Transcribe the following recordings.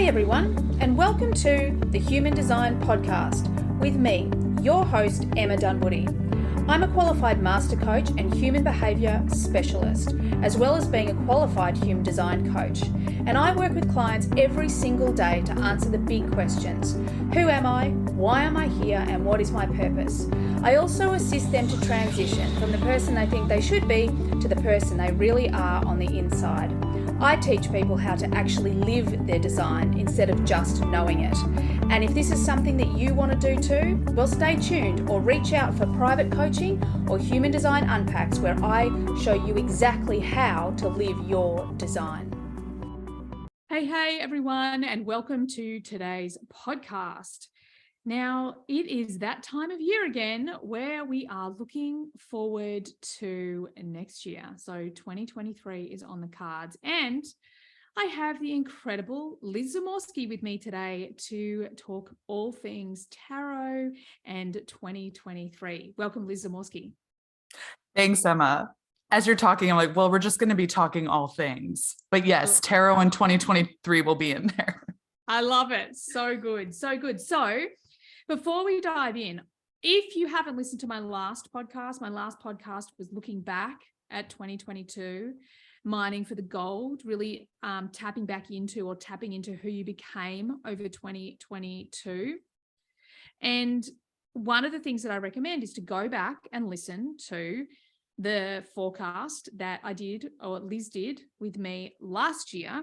Hey everyone, and welcome to the Human Design Podcast with me, your host, Emma Dunwoody. I'm a qualified master coach and human behaviour specialist, as well as being a qualified human design coach. And I work with clients every single day to answer the big questions. Who am I? Why am I here? And what is my purpose? I also assist them to transition from the person they think they should be to the person they really are on the inside. I teach people how to actually live their design instead of just knowing it. And if this is something that you want to do too, well, stay tuned or reach out for private coaching or Human Design Unpacks, where I show you exactly how to live your design. Hey everyone, and welcome to today's podcast. Now, it is that time of year again where we are looking forward to next year. So 2023 is on the cards, and I have the incredible Liz Zamorski with me today to talk all things tarot and 2023. Welcome, Liz Zamorski. Thanks, Emma. As you're talking, I'm like, well, we're just going to be talking all things. But yes, tarot in 2023 will be in there. I love it. So good. So good. So before we dive in, if you haven't listened to my last podcast was looking back at 2022, mining for the gold, really tapping into who you became over 2022. And one of the things that I recommend is to go back and listen to the forecast that I did, or Liz did with me last year,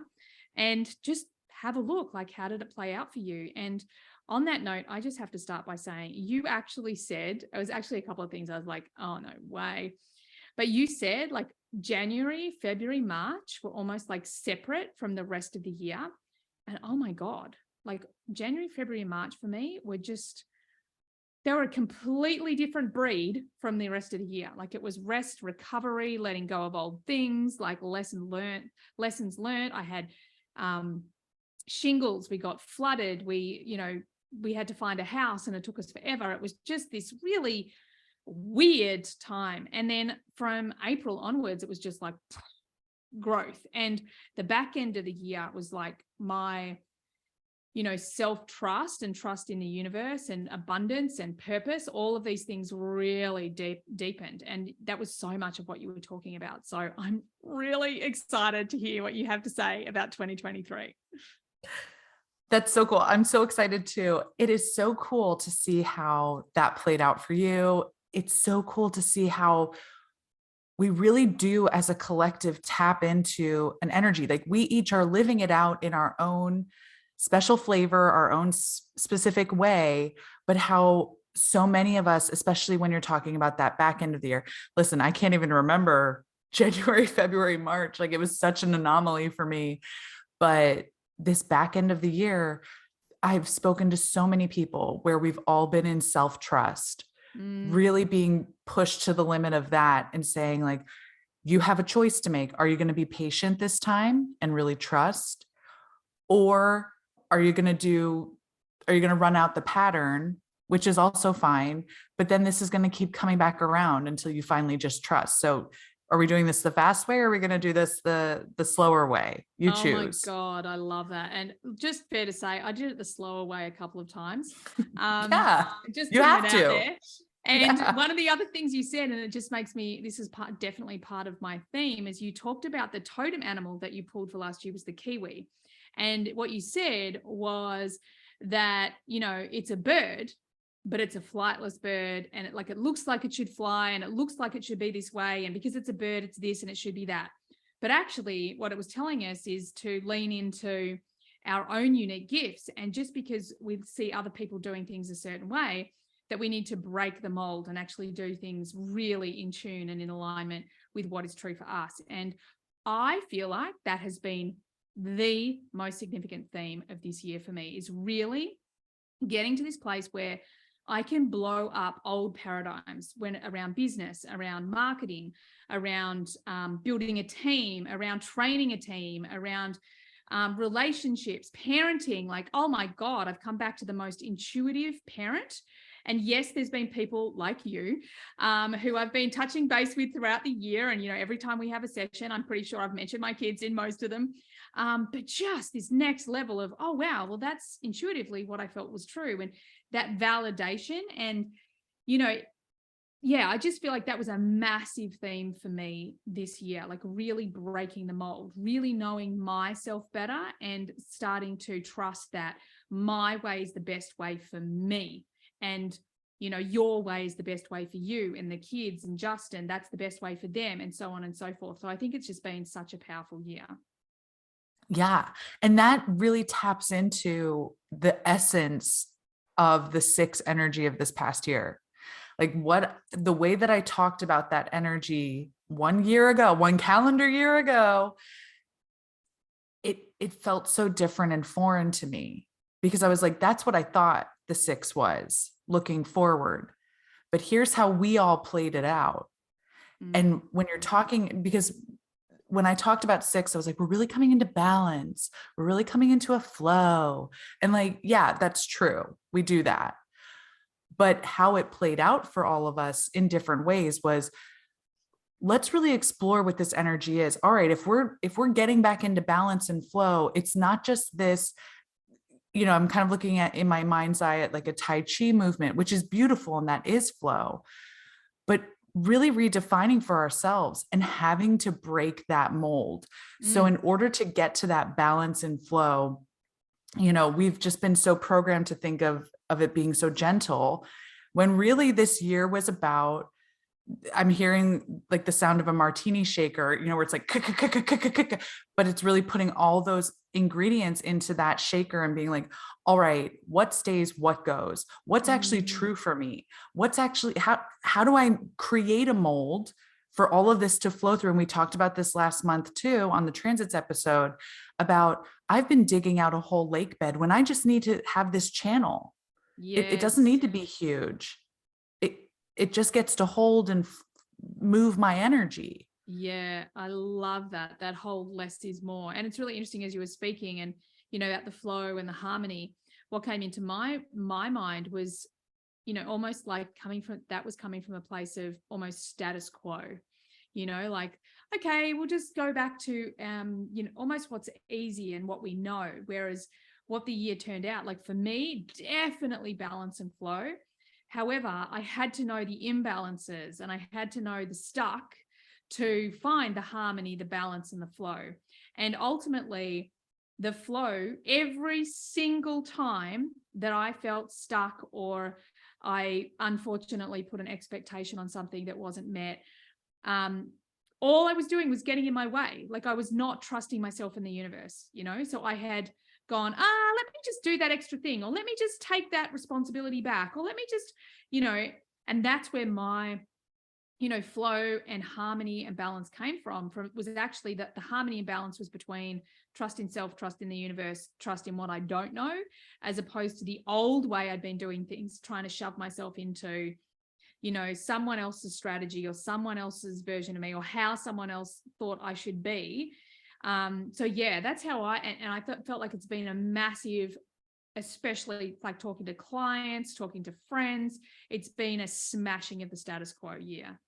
and just have a look, like, how did it play out for you? And on that note, I just have to start by saying, you actually said, it was actually a couple of things I was like, oh, no way. But you said like January, February, March were almost like separate from the rest of the year. And oh my God, like January, February, and March for me were just, they were a completely different breed from the rest of the year. Like it was rest, recovery, letting go of old things, like lessons learned. I had shingles, we got flooded, we had to find a house and it took us forever. It was just this really weird time. And then from April onwards, it was just like growth. And the back end of the year was like my, self-trust and trust in the universe and abundance and purpose. All of these things really deepened. And that was so much of what you were talking about. So I'm really excited to hear what you have to say about 2023. That's so cool. I'm so excited too. It is so cool to see how that played out for you. It's so cool to see how we really do as a collective tap into an energy. Like we each are living it out in our own special flavor, our own specific way, but how so many of us, especially when you're talking about that back end of the year, listen, I can't even remember January, February, March. Like it was such an anomaly for me, but this back end of the year, I've spoken to so many people where we've all been in self-trust, really being pushed to the limit of that and saying like, you have a choice to make. Are you going to be patient this time and really trust? Or are you going to run out the pattern, which is also fine, but then this is going to keep coming back around until you finally just trust. So are we doing this the fast way or are we going to do this the slower way? You choose. Oh my God, I love that. And just fair to say, I did it the slower way a couple of times. Yeah, just you have to. There. And one of the other things you said, and it just makes me, this is definitely part of my theme, is you talked about the totem animal that you pulled for last year was the kiwi. And what you said was that, it's a bird, but it's a flightless bird, and it looks like it should fly, and it looks like it should be this way, and because it's a bird, it's this, and it should be that. But actually, what it was telling us is to lean into our own unique gifts, and just because we see other people doing things a certain way, that we need to break the mold and actually do things really in tune and in alignment with what is true for us. And I feel like that has been the most significant theme of this year for me, is really getting to this place where I can blow up old paradigms around business, around marketing, around building a team, around training a team, around relationships, parenting. Like, oh my God, I've come back to the most intuitive parent And yes, there's been people like you who I've been touching base with throughout the year. And, every time we have a session, I'm pretty sure I've mentioned my kids in most of them. But just this next level of, oh, wow, well, that's intuitively what I felt was true. And that validation and, yeah, I just feel like that was a massive theme for me this year, like really breaking the mold, really knowing myself better and starting to trust that my way is the best way for me. And, your way is the best way for you and the kids and Justin, that's the best way for them and so on and so forth. So I think it's just been such a powerful year. Yeah. And that really taps into the essence of the 6 energy of this past year. Like the way that I talked about that energy 1 year ago, 1 calendar year ago, it felt so different and foreign to me because I was like, that's what I thought the 6 was looking forward. But here's how we all played it out. And when you're talking, because when I talked about 6, I was like, we're really coming into balance. We're really coming into a flow. And like, yeah, that's true. We do that. But how it played out for all of us in different ways was, let's really explore what this energy is. All right, if we're getting back into balance and flow, it's not just this, I'm kind of looking at in my mind's eye at like a Tai Chi movement, which is beautiful and that is flow, but really redefining for ourselves and having to break that mold. So in order to get to that balance and flow, we've just been so programmed to think of it being so gentle, when really this year was about, I'm hearing like the sound of a martini shaker, where it's like, but it's really putting all those ingredients into that shaker and being like, all right, what stays, what goes, what's actually true for me? What's actually, how do I create a mold for all of this to flow through? And we talked about this last month too, on the transits episode, about I've been digging out a whole lake bed when I just need to have this channel. It doesn't need to be huge. It just gets to hold and move my energy. Yeah, I love that. That whole less is more. And it's really interesting as you were speaking and, about the flow and the harmony, what came into my mind was, almost like coming from a place of almost status quo, like, okay, we'll just go back to, almost what's easy and what we know. Whereas what the year turned out, like for me, definitely balance and flow. However, I had to know the imbalances and I had to know the stuck to find the harmony, the balance, and the flow. And ultimately, the flow, every single time that I felt stuck or I unfortunately put an expectation on something that wasn't met, all I was doing was getting in my way. Like I was not trusting myself in the universe, so I had gone, let me just do that extra thing, or let me just take that responsibility back, or let me just, and that's where my, flow and harmony and balance came from was actually that the harmony and balance was between trust in self, trust in the universe, trust in what I don't know, as opposed to the old way I'd been doing things, trying to shove myself into, someone else's strategy or someone else's version of me or how someone else thought I should be. So yeah, that's how I felt like it's been a massive, especially like talking to clients, talking to friends, it's been a smashing of the status quo year.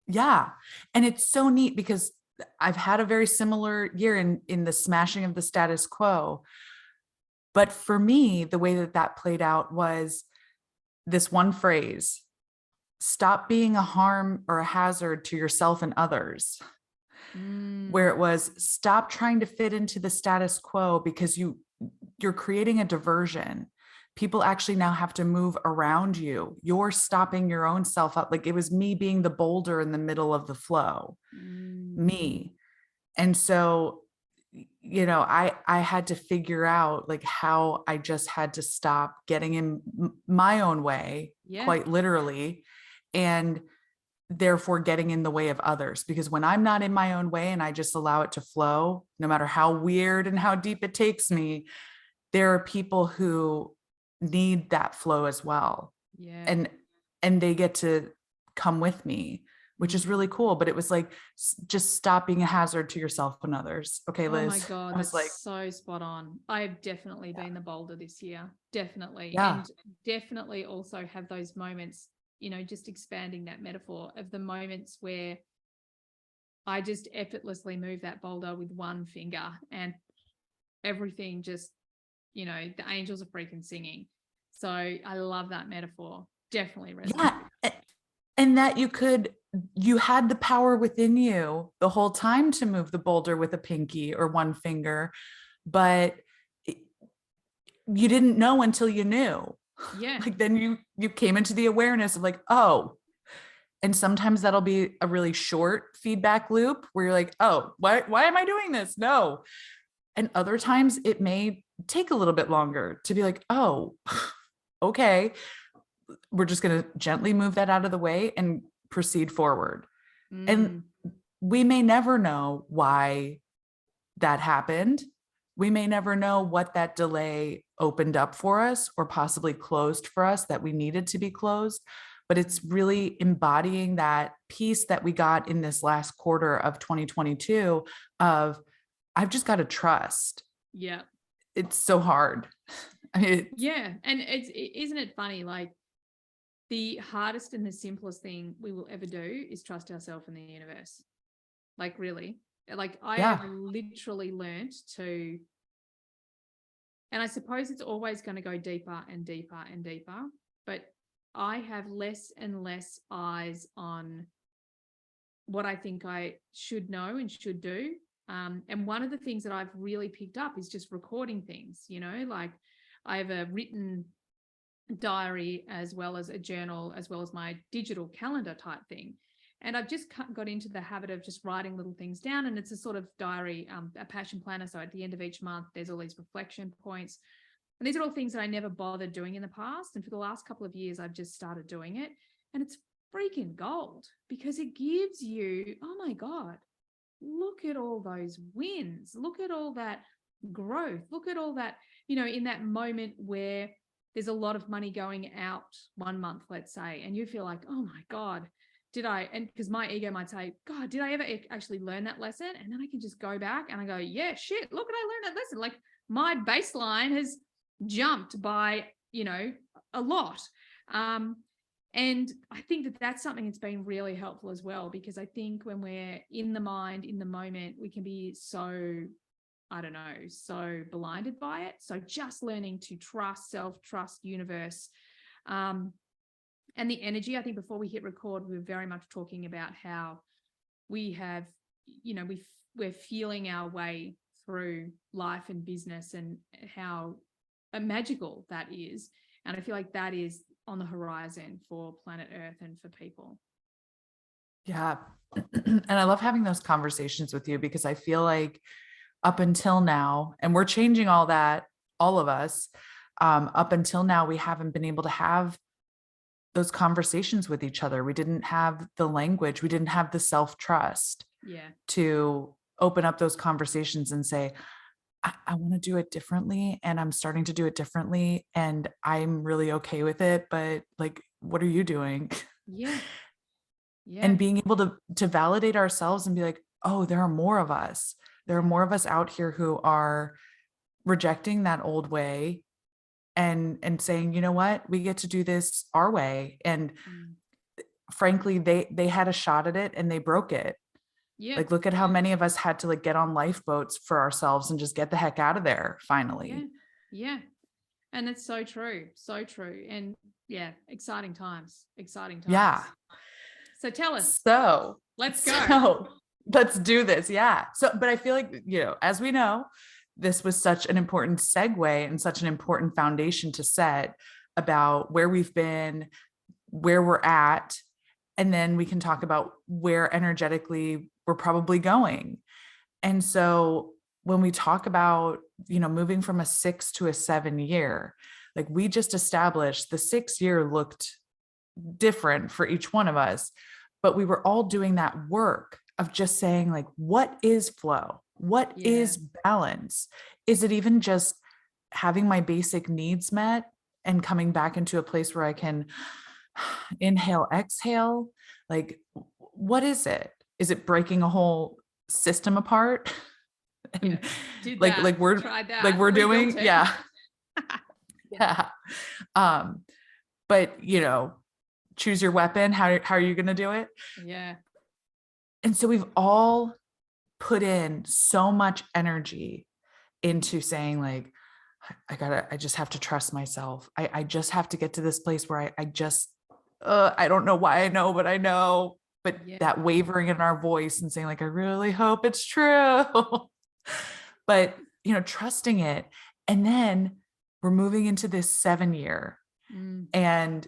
Yeah. And it's so neat because I've had a very similar year in the smashing of the status quo. But for me, the way that played out was this one phrase: stop being a harm or a hazard to yourself and others. Where it was, stop trying to fit into the status quo because you're creating a diversion. People actually now have to move around you. You're stopping your own self up. Like it was me being the boulder in the middle of the flow, me. And so, I had to figure out like how I just had to stop getting in my own way, quite literally, and therefore getting in the way of others. Because when I'm not in my own way and I just allow it to flow, no matter how weird and how deep it takes me, there are people who need that flow as well. And they get to come with me which is really cool. But it was like, just stop being a hazard to yourself and others. Okay, Oh my Liz. God, I was that's like, so spot on. I've definitely been the boulder this year. Definitely. yeah, And definitely also have those moments, just expanding that metaphor of the moments where I just effortlessly move that boulder with one finger and everything just, the angels are freaking singing. So I love that metaphor. Definitely resonates. yeah. And that you had the power within you the whole time to move the boulder with a pinky or one finger, but you didn't know until you knew. Yeah. Like then you came into the awareness of like, oh, and sometimes that'll be a really short feedback loop where you're like, oh, why am I doing this? No. And other times it may take a little bit longer to be like, oh, okay, we're just going to gently move that out of the way and proceed forward. And we may never know why that happened. We may never know what that delay opened up for us or possibly closed for us that we needed to be closed. But it's really embodying that piece that we got in this last quarter of 2022 of, I've just got to trust. Yeah. It's so hard. I mean, yeah. And isn't it funny? Like the hardest and the simplest thing we will ever do is trust ourselves and the universe. Like really, like I have literally learned to, and I suppose it's always going to go deeper and deeper and deeper, but I have less and less eyes on what I think I should know and should do. And one of the things that I've really picked up is just recording things, like I have a written diary as well as a journal, as well as my digital calendar type thing. And I've just got into the habit of just writing little things down. And it's a sort of diary, a passion planner. So at the end of each month, there's all these reflection points. And these are all things that I never bothered doing in the past. And for the last couple of years, I've just started doing it. And it's freaking gold because it gives you, oh my God, look at all those wins. Look at all that growth. Look at all that, in that moment where there's a lot of money going out one month, let's say, and you feel like, oh my God, and because my ego might say, God, did I ever actually learn that lesson? And then I can just go back and I go, yeah, shit, look, I learned that lesson. Like my baseline has jumped by, a lot. And I think that that's something that's been really helpful as well, because I think when we're in the mind, in the moment, we can be so, I don't know, so blinded by it. So just learning to trust self, trust universe, and the energy. I think before we hit record, we were very much talking about how we have, we're feeling our way through life and business and how magical that is. And I feel like that is on the horizon for planet Earth and for people. Yeah. And I love having those conversations with you because I feel like up until now, and we're changing all that, all of us, up until now, we haven't been able to have those conversations with each other. We didn't have the language. We didn't have the self-trust to open up those conversations and say, I want to do it differently. And I'm starting to do it differently. And I'm really okay with it. But like, what are you doing? Yeah. Yeah. And being able to validate ourselves and be like, oh, there are more of us. There are more of us out here who are rejecting that old way and saying, you know what, we get to do this our way. And frankly, they had a shot at it and they broke it. Yeah. Like, look at how many of us had to like get on lifeboats for ourselves and just get the heck out of there finally. Yeah. And it's so true. So true. And yeah, exciting times. Yeah. So tell us. So let's go. So let's do this. Yeah. So, but I feel like, as we know, this was such an important segue and such an important foundation to set about where we've been, where we're at, and then we can talk about where energetically we're probably going. And so when we talk about, moving from a 6 to a 7 year, like we just established the 6 year looked different for each one of us, but we were all doing that work of just saying like, what is flow? What is balance? Is it even just having my basic needs met and coming back into a place where I can inhale, exhale? Like, what is it? Is it breaking a whole system apart? And Did like, that. we're Tried that. like, we're Rebuilt doing, it. yeah. Yeah. But choose your weapon. How are you going to do it? Yeah. And so we've all put in so much energy into saying like, I just have to trust myself. I just have to get to this place where I don't know why I know, but I know, but that wavering in our voice and saying like, I really hope it's true, but trusting it. And then we're moving into this 7-year, and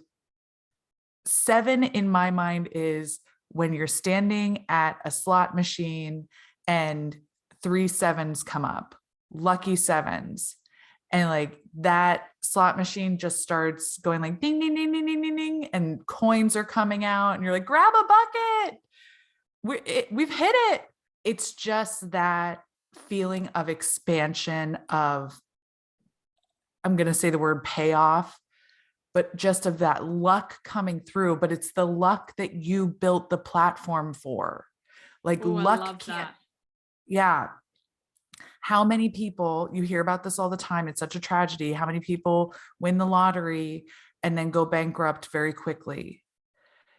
7 in my mind is when you're standing at a slot machine and 3 sevens come up, lucky sevens. And like that slot machine just starts going like ding, ding, ding, ding, ding, ding, ding, and coins are coming out and you're like, grab a bucket. We've hit it. It's just that feeling of expansion of, I'm going to say the word payoff, but just of that luck coming through. But it's the luck that you built the platform for. Like luck can't. Yeah. How many people, you hear about this all the time, it's such a tragedy. How many people win the lottery and then go bankrupt very quickly?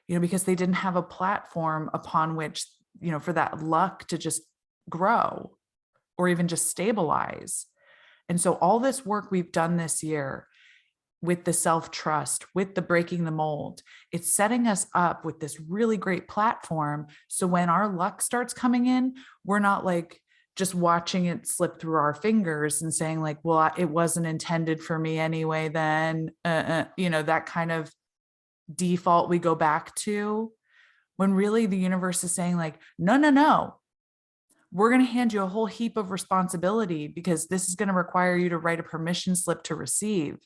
Because they didn't have a platform upon which, for that luck to just grow or even just stabilize. And so all this work we've done this year with the self-trust, with the breaking the mold, it's setting us up with this really great platform. So when our luck starts coming in, we're not like just watching it slip through our fingers and saying like, well, it wasn't intended for me anyway, then, that kind of default we go back to, when really the universe is saying like, no, we're going to hand you a whole heap of responsibility because this is going to require you to write a permission slip to receive,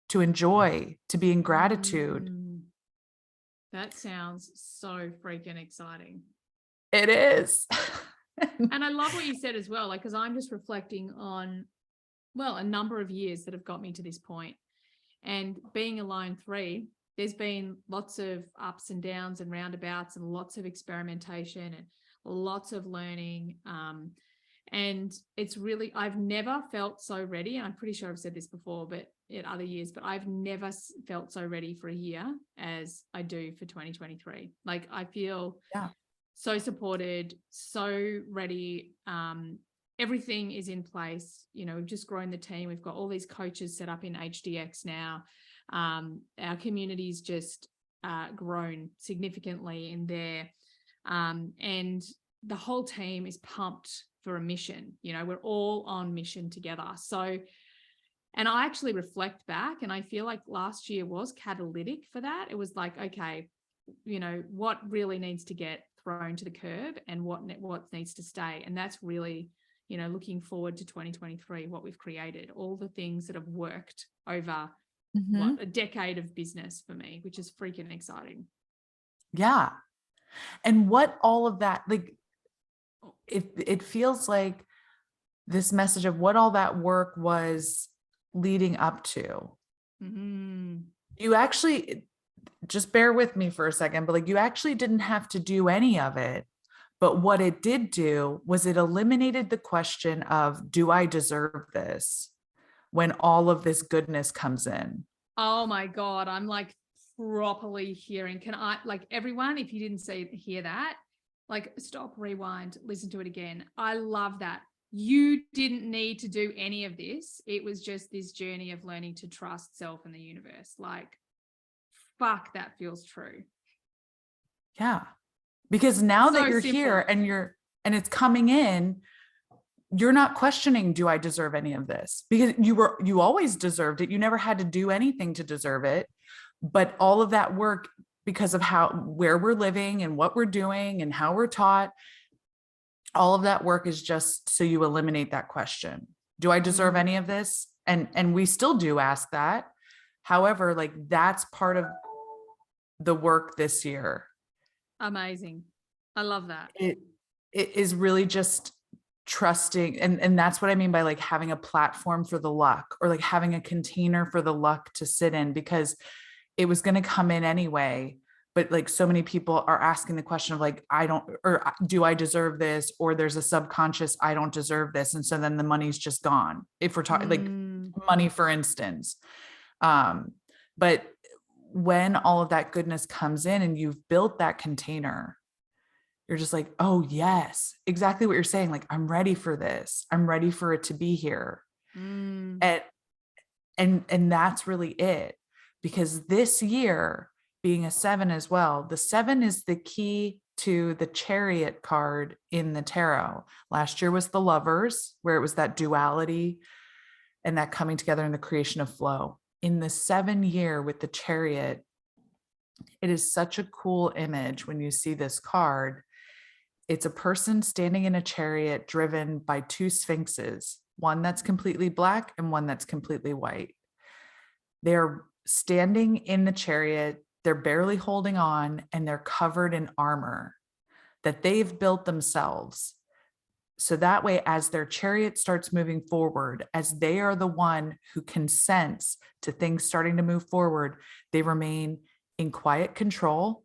to enjoy, to be in gratitude. That sounds so freaking exciting. It is. And I love what you said as well, like, because I'm just reflecting on, a number of years that have got me to this point. And being a lone 3, there's been lots of ups and downs and roundabouts and lots of experimentation and lots of learning. And it's really, I've never felt so ready. And I'm pretty sure I've said this before, but in other years, but I've never felt so ready for a year as I do for 2023. Like I feel so supported, so ready. Everything is in place. We've just grown the team. We've got all these coaches set up in HDX now. Our community's just grown significantly in there. And the whole team is pumped for a mission. We're all on mission together. So, and I actually reflect back and I feel like last year was catalytic for that. It was like, okay, what really needs to get thrown to the curb and what needs to stay. And that's really, looking forward to 2023, what we've created, all the things that have worked over a decade of business for me, which is freaking exciting. Yeah. And what all of that, like, it feels like this message of what all that work was leading up to. You actually, just bear with me for a second, but like you actually didn't have to do any of it. But what it did do was it eliminated the question of, do I deserve this when all of this goodness comes in? Oh my God. I'm like properly hearing. Can I, like everyone, if you didn't hear that, like stop, rewind, listen to it again. I love that. You didn't need to do any of this. It was just this journey of learning to trust self and the universe. Like, fuck, that feels true. Yeah. Because now that you're simple. here and it's coming in, you're not questioning, do I deserve any of this? Because you always deserved it. You never had to do anything to deserve it. But all of that work, because of where we're living and what we're doing and how we're taught, all of that work is just so you eliminate that question. Do I deserve any of this? And we still do ask that. However, like that's part of the work this year. Amazing. I love that. It is really just trusting. And that's what I mean by like having a platform for the luck, or like having a container for the luck to sit in, because it was going to come in anyway. but like so many people are asking the question of like, I don't, or do I deserve this? Or there's a subconscious, I don't deserve this. And so then the money's just gone. If we're talking like money, for instance. But when all of that goodness comes in and you've built that container, you're just like, oh yes, exactly what you're saying. Like, I'm ready for this. I'm ready for it to be here. And that's really it, because this year being a 7 as well, the 7 is the key to the Chariot card in the tarot. Last year was the Lovers, where it was that duality and that coming together in the creation of flow. In the 7 year with the Chariot, it is such a cool image when you see this card. It's a person standing in a chariot driven by 2 sphinxes, one that's completely black and one that's completely white. They're standing in the chariot, they're barely holding on, and they're covered in armor that they've built themselves. So that way, as their chariot starts moving forward, as they are the one who consents to things starting to move forward, they remain in quiet control.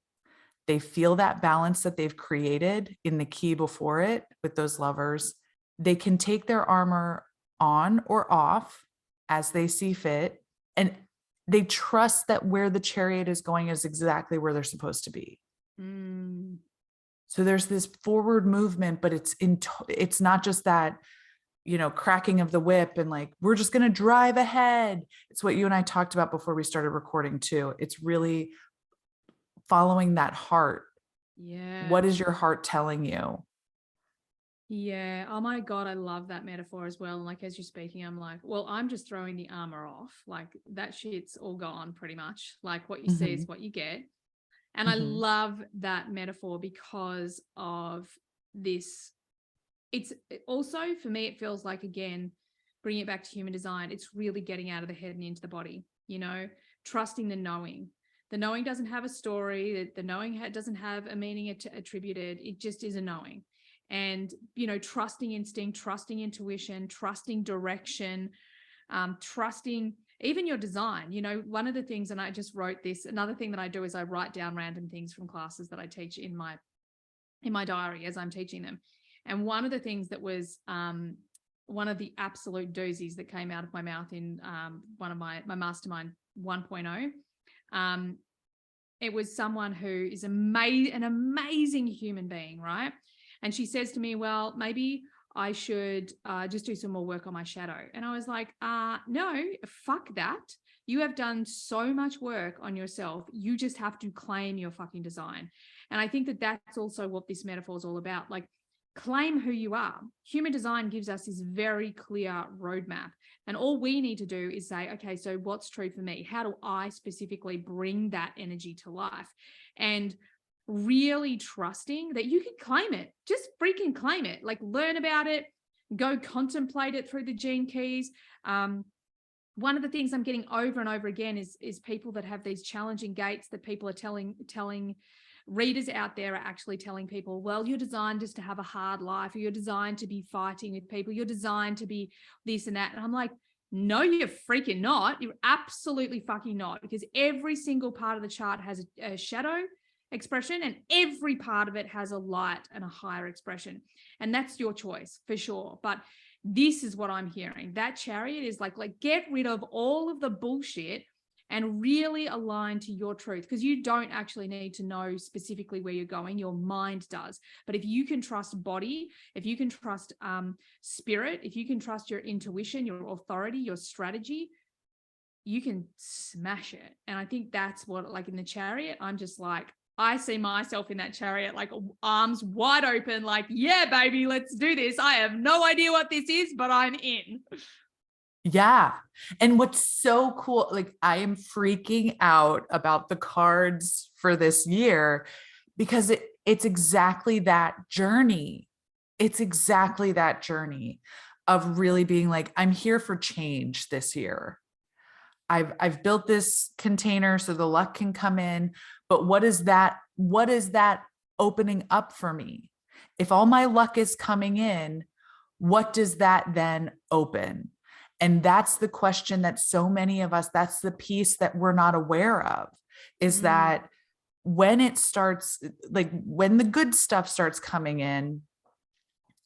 They feel that balance that they've created in the key before it with those Lovers. They can take their armor on or off as they see fit. And they trust that where the chariot is going is exactly where they're supposed to be. So there's this forward movement, but it's not just that, cracking of the whip and like, we're just going to drive ahead. It's what you and I talked about before we started recording too. It's really following that heart. Yeah. What is your heart telling you? Yeah. Oh my God. I love that metaphor as well. And like, as you're speaking, I'm like, well, I'm just throwing the armor off. Like that shit's all gone pretty much. Like what you see is what you get. And I love that metaphor because of this. It's also, for me, it feels like, again, bringing it back to human design, it's really getting out of the head and into the body, trusting the knowing. The knowing doesn't have a story. The knowing doesn't have a meaning attributed. It just is a knowing. And, trusting instinct, trusting intuition, trusting direction, trusting even your design. One of the things, and I just wrote this, another thing that I do is I write down random things from classes that I teach in my diary as I'm teaching them. And one of the things that was one of the absolute doozies that came out of my mouth in one of my mastermind 1.0, it was someone who is an amazing human being, right? And she says to me, well, maybe I should just do some more work on my shadow. And I was like, no, fuck that. You have done so much work on yourself. You just have to claim your fucking design. And I think that that's also what this metaphor is all about. Like, claim who you are. Human design gives us this very clear roadmap. And all we need to do is say, okay, so what's true for me? How do I specifically bring that energy to life? And really trusting that you can claim it. Just freaking claim it. Like, learn about it, go contemplate it through the gene keys. One of the things I'm getting over and over again is people that have these challenging gates that people are telling readers out there are actually telling people, well, you're designed just to have a hard life, or you're designed to be fighting with people, you're designed to be this and that. And I'm like, no, you're freaking not. You're absolutely fucking not, because every single part of the chart has a shadow expression, and every part of it has a light and a higher expression. And that's your choice for sure. But this is what I'm hearing. That Chariot is like get rid of all of the bullshit and really align to your truth, because you don't actually need to know specifically where you're going. Your mind does. But if you can trust body, if you can trust spirit, if you can trust your intuition, your authority, your strategy, you can smash it. And I think that's what, like in the Chariot, I'm just like, I see myself in that Chariot, like arms wide open, like, yeah, baby, let's do this. I have no idea what this is, but I'm in. Yeah. And what's so cool, like I am freaking out about the cards for this year, because it's exactly that journey. It's exactly that journey of really being like, I'm here for change this year. I've built this container so the luck can come in, but what is that opening up for me? If all my luck is coming in, what does that then open? And that's the question that so many of us, that's the piece that we're not aware of, is that when it starts, like when the good stuff starts coming in,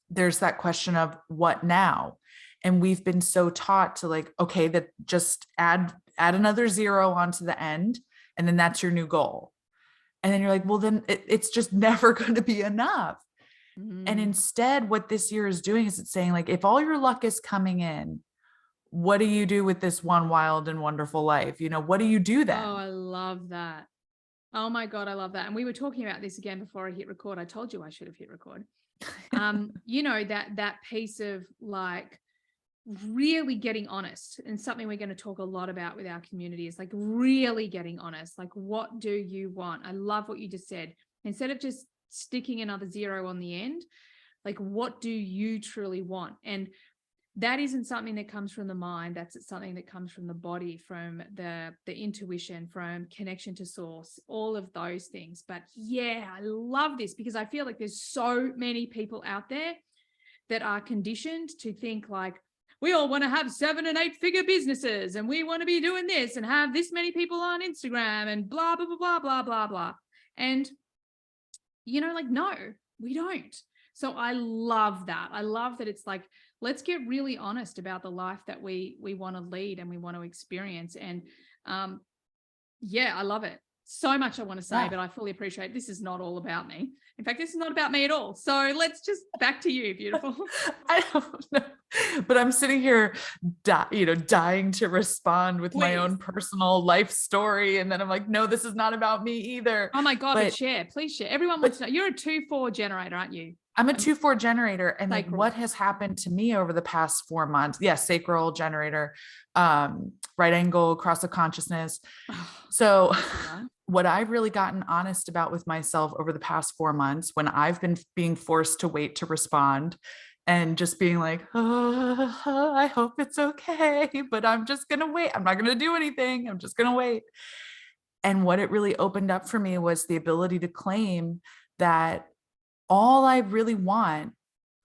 there's that question of what now? And we've been so taught to like, okay, that just add another zero onto the end, and then that's your new goal. And then you're like, well, then it's just never going to be enough. And instead, what this year is doing is it's saying, like, if all your luck is coming in, what do you do with this one wild and wonderful life? You know, what do you do then? Oh, I love that. Oh my God, I love that. And we were talking about this again before I hit record. I told you I should have hit record. You know, that piece of like really getting honest, and something we're going to talk a lot about with our community is like really getting honest. Like, what do you want? I love what you just said. Instead of just sticking another zero on the end, like, what do you truly want? And that isn't something that comes from the mind. That's something that comes from the body, from the intuition, from connection to source, all of those things. But yeah, I love this because I feel like there's so many people out there that are conditioned to think like, we all want to have 7 and 8 figure businesses, and we want to be doing this and have this many people on Instagram and blah, blah, blah, blah, blah, blah, blah. And, you know, like, no, we don't. So I love that. I love that it's like, let's get really honest about the life that we want to lead and we want to experience. And yeah, I love it. So much I want to say, but I fully appreciate this is not all about me. In fact, this is not about me at all. So let's just back to you, beautiful. I don't know, but I'm sitting here, dying to respond with my own personal life story. And then I'm like, no, this is not about me either. Oh my God, but share, please share. Everyone wants to know. You're a 2-4 generator, aren't you? I'm a 2-4 generator. And like, what has happened to me over the past 4 months? Yes. Sacral generator, right angle, cross of consciousness. So what I've really gotten honest about with myself over the past 4 months, when I've been being forced to wait to respond and just being like, oh, I hope it's okay, but I'm just going to wait. I'm not going to do anything. I'm just going to wait. And what it really opened up for me was the ability to claim that all I really want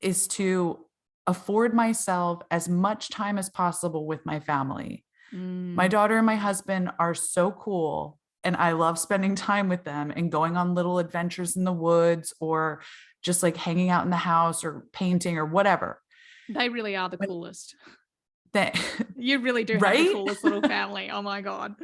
is to afford myself as much time as possible with my family. My daughter and my husband are so cool, and I love spending time with them and going on little adventures in the woods, or just like hanging out in the house or painting or whatever. They really are the coolest. You really do have the coolest little family. Oh my God.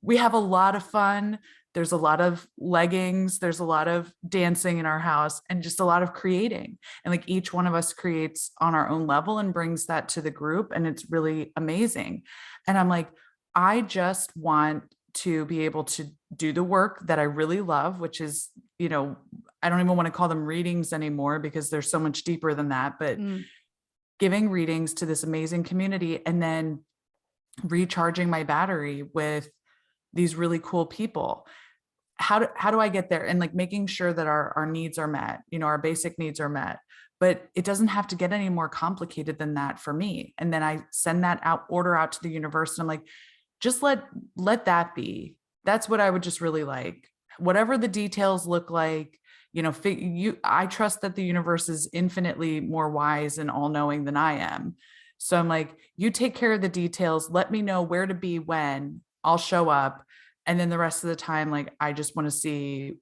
We have a lot of fun. There's a lot of leggings. There's a lot of dancing in our house, and just a lot of creating. And like, each one of us creates on our own level and brings that to the group. And it's really amazing. And I'm like, I just want to be able to do the work that I really love, which is, I don't even want to call them readings anymore because they're so much deeper than that, but giving readings to this amazing community, and then recharging my battery with these really cool people. How do I get there? And like, making sure that our needs are met, our basic needs are met, but it doesn't have to get any more complicated than that for me. And then I send that order out to the universe, and I'm like, just let that be. That's what I would just really like. Whatever the details look like, I trust that the universe is infinitely more wise and all-knowing than I am. So I'm like, you take care of the details. Let me know where to be when. I'll show up. And then the rest of the time, like, I just want to see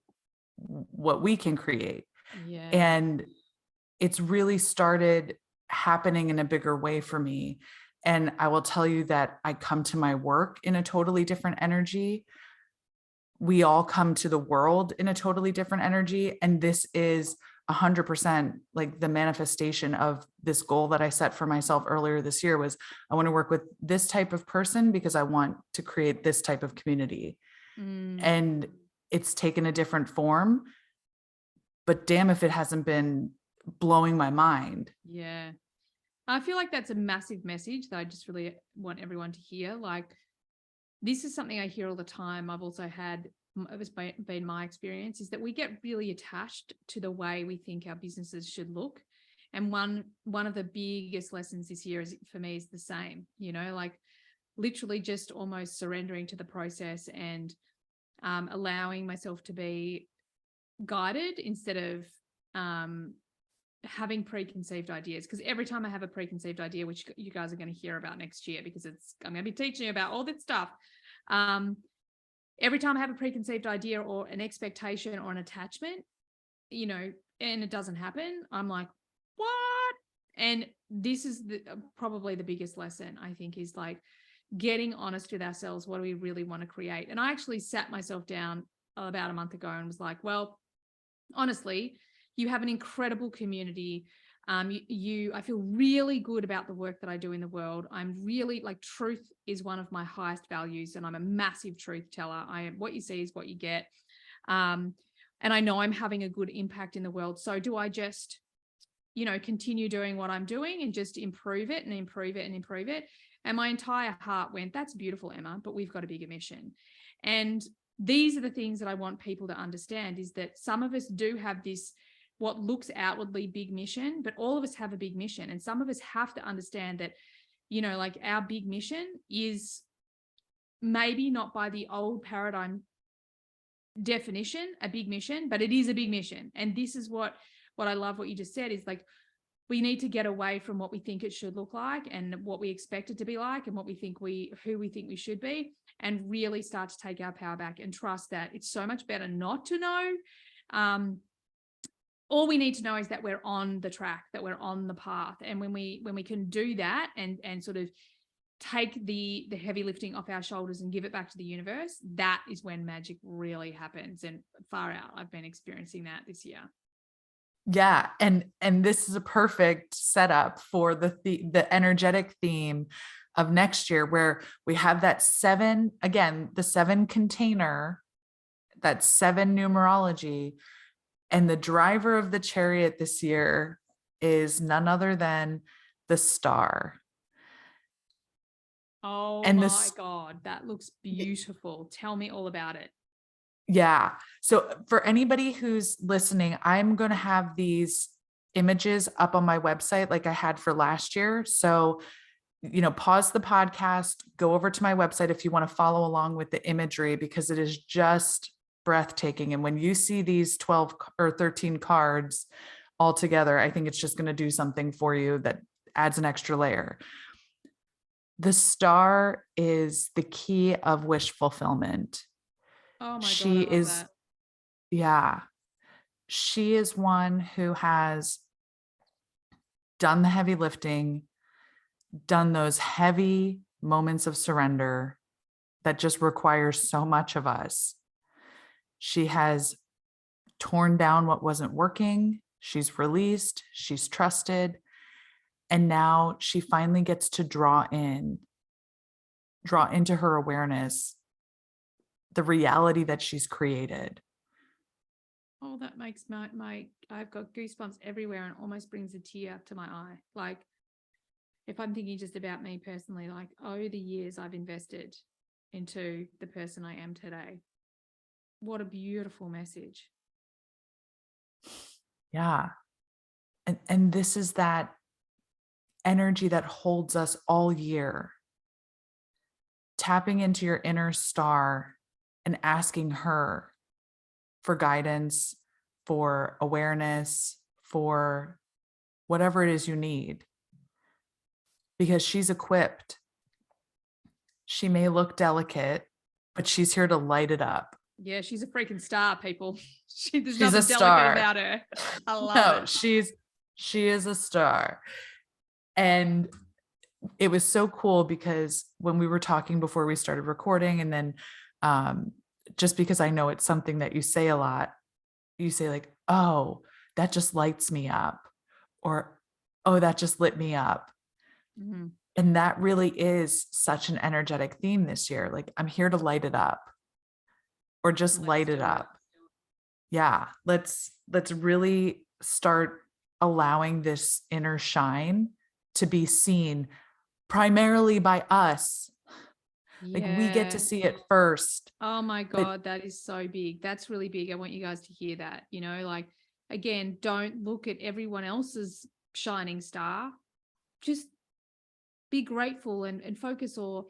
what we can create. Yeah. And it's really started happening in a bigger way for me. And I will tell you that I come to my work in a totally different energy. We all come to the world in a totally different energy. And this is 100% like the manifestation of this goal that I set for myself earlier this year. Was I want to work with this type of person because I want to create this type of community. And it's taken a different form, but damn if it hasn't been blowing my mind. Yeah. I feel like that's a massive message that I just really want everyone to hear. Like, this is something I hear all the time. I've also had, it's been my experience, is that we get really attached to the way we think our businesses should look. And one of the biggest lessons this year for me is the same, like literally just almost surrendering to the process and allowing myself to be guided instead of having preconceived ideas. Because every time I have a preconceived idea, which you guys are going to hear about next year, because I'm going to be teaching you about all this stuff. every time I have a preconceived idea or an expectation or an attachment, you know, and it doesn't happen, I'm like, what? And this is probably the biggest lesson, I think, is like getting honest with ourselves. What do we really want to create? And I actually sat myself down about a month ago and was like, well, honestly, you have an incredible community. I feel really good about the work that I do in the world. I'm really like, truth is one of my highest values, and I'm a massive truth teller. What you see is what you get. And I know I'm having a good impact in the world. So do I just, you know, continue doing what I'm doing and just improve it and improve it and improve it? And my entire heart went, that's beautiful, Emma, but we've got a bigger mission. And these are the things that I want people to understand, is that some of us do have this, what looks outwardly big mission, but all of us have a big mission. And some of us have to understand that, you know, like our big mission is maybe not by the old paradigm definition, a big mission, but it is a big mission. And this is what I love what you just said, is like, we need to get away from what we think it should look like and what we expect it to be like and who we think we should be, and really start to take our power back and trust that it's so much better not to know. All we need to know is that we're on the track, that we're on the path. And when we can do that and sort of take the heavy lifting off our shoulders and give it back to the universe, that is when magic really happens. And far out, I've been experiencing that this year. Yeah. And this is a perfect setup for the energetic theme of next year, where we have that 7, again, the 7 container, that 7 numerology. And the driver of the chariot this year is none other than the star. Oh my God, that looks beautiful. Tell me all about it. Yeah. So for anybody who's listening, I'm going to have these images up on my website like I had for last year. So, you know, pause the podcast, go over to my website if you want to follow along with the imagery, because it is just breathtaking. And when you see these 12 or 13 cards all together, I think it's just going to do something for you that adds an extra layer. The star is the key of wish fulfillment. Oh my God, She I love is, that. yeah, she is one who has done the heavy lifting, done those heavy moments of surrender that just requires so much of us. She has torn down what wasn't working. She's released, she's trusted. And now she finally gets to draw into her awareness the reality that she's created. Oh, that makes I've got goosebumps everywhere and almost brings a tear to my eye. Like, if I'm thinking just about me personally, like, oh, the years I've invested into the person I am today. What a beautiful message. Yeah. And this is that energy that holds us all year. Tapping into your inner star and asking her for guidance, for awareness, for whatever it is you need. Because she's equipped. She may look delicate, but she's here to light it up. Yeah, she's a freaking star, people. There's She's nothing a star. delicate about her. I love it. She is a star. And it was so cool because when we were talking before we started recording, and then just because I know it's something that you say a lot, you say like, oh, that just lights me up, or, oh, that just lit me up. Mm-hmm. And that really is such an energetic theme this year. Like, I'm here to light it up, or just light it up. Yeah. Let's really start allowing this inner shine to be seen primarily by us. Like, we get to see it first. Oh my God, that is so big. That's really big. I want you guys to hear that. You know, like, again, don't look at everyone else's shining star. Just be grateful and focus, or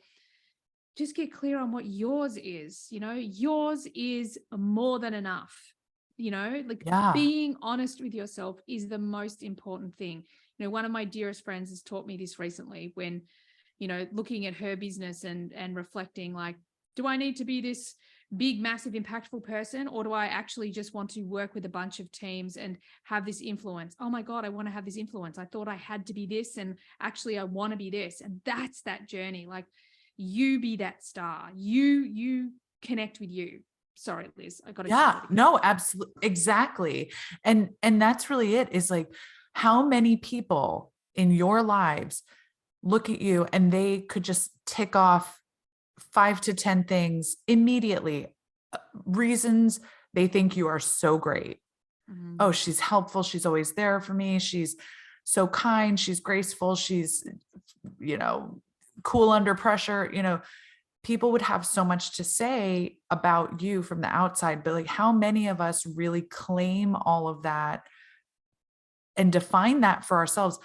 just get clear on what yours is. You know, yours is more than enough. You know, like, being honest with yourself is the most important thing. You know, one of my dearest friends has taught me this recently, when, you know, looking at her business and reflecting, like, do I need to be this big, massive, impactful person? Or do I actually just want to work with a bunch of teams and have this influence? Oh my God, I want to have this influence. I thought I had to be this, and actually I want to be this. And that's that journey. Like, you be that star. You connect with you. Sorry, Liz, I got to. Yeah, no, absolutely. Exactly. And that's really it, is like, how many people in your lives look at you and they could just tick off 5 to 10 things immediately, reasons they think you are so great. Mm-hmm. Oh, she's helpful. She's always there for me. She's so kind. She's graceful. She's, cool under pressure. People would have so much to say about you from the outside, but like, how many of us really claim all of that and define that for ourselves?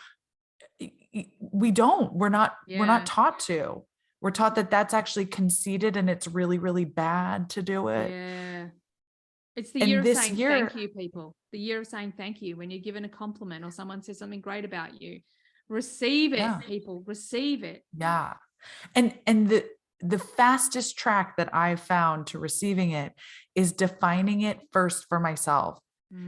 We don't. We're not taught to. We're taught that that's actually conceited and it's really, really bad to do it. Yeah. It's the And year of this saying year, thank you, people. The year of saying thank you. When you're given a compliment or someone says something great about you, receive it, people. Receive it. Yeah. And the fastest track that I've found to receiving it is defining it first for myself.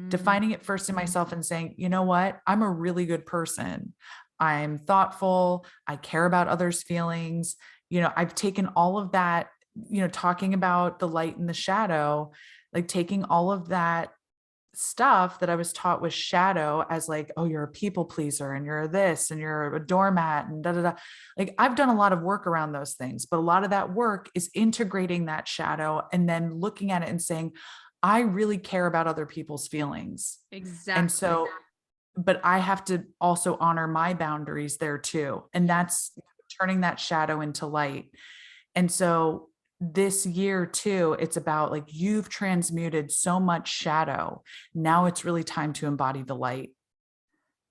Defining it first in myself and saying, you know what? I'm a really good person. I'm thoughtful. I care about others' feelings. I've taken all of that, talking about the light and the shadow, like taking all of that stuff that I was taught was shadow as like, oh, you're a people pleaser and you're this and you're a doormat and da da da. Like, I've done a lot of work around those things, but a lot of that work is integrating that shadow and then looking at it and saying, I really care about other people's feelings. Exactly. And so, but I have to also honor my boundaries there too. And that's turning that shadow into light. And so this year too, it's about like, you've transmuted so much shadow. Now it's really time to embody the light.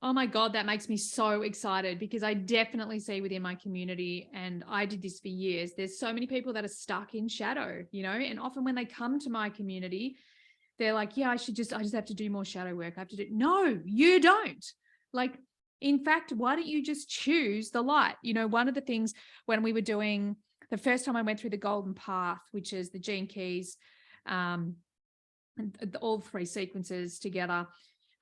Oh my God, that makes me so excited, because I definitely see within my community, and I did this for years, there's so many people that are stuck in shadow, and often when they come to my community, they're like, yeah, I just have to do more shadow work. I have to do. No, you don't. Like, in fact, why don't you just choose the light? One of the things when we were doing the first time I went through the golden path, which is the gene keys, all 3 sequences together.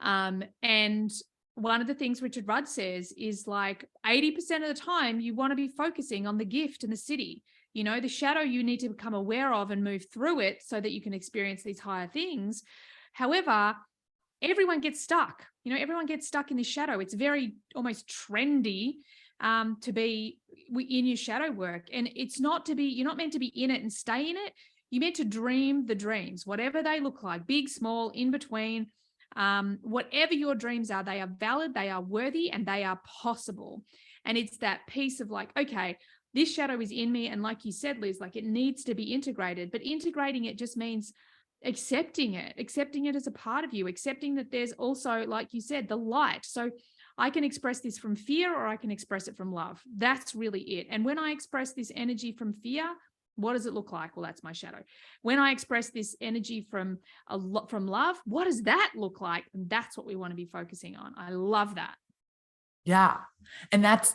And one of the things Richard Rudd says is like 80% of the time you want to be focusing on the gift and the city. The shadow you need to become aware of and move through it so that you can experience these higher things. However, everyone gets stuck. Everyone gets stuck in the shadow. It's very almost trendy to be in your shadow work. And it's not to be, you're not meant to be in it and stay in it. You're meant to dream the dreams, whatever they look like, big, small, in between. Whatever your dreams are, they are valid, they are worthy, and they are possible. And it's that piece of like, okay, this shadow is in me. And like you said, Liz, like, it needs to be integrated, but integrating it just means accepting it as a part of you, accepting that there's also, like you said, the light. So I can express this from fear, or I can express it from love. That's really it. And when I express this energy from fear, what does it look like? Well, that's my shadow. When I express this energy from love, what does that look like? And that's what we want to be focusing on. I love that. Yeah. And that's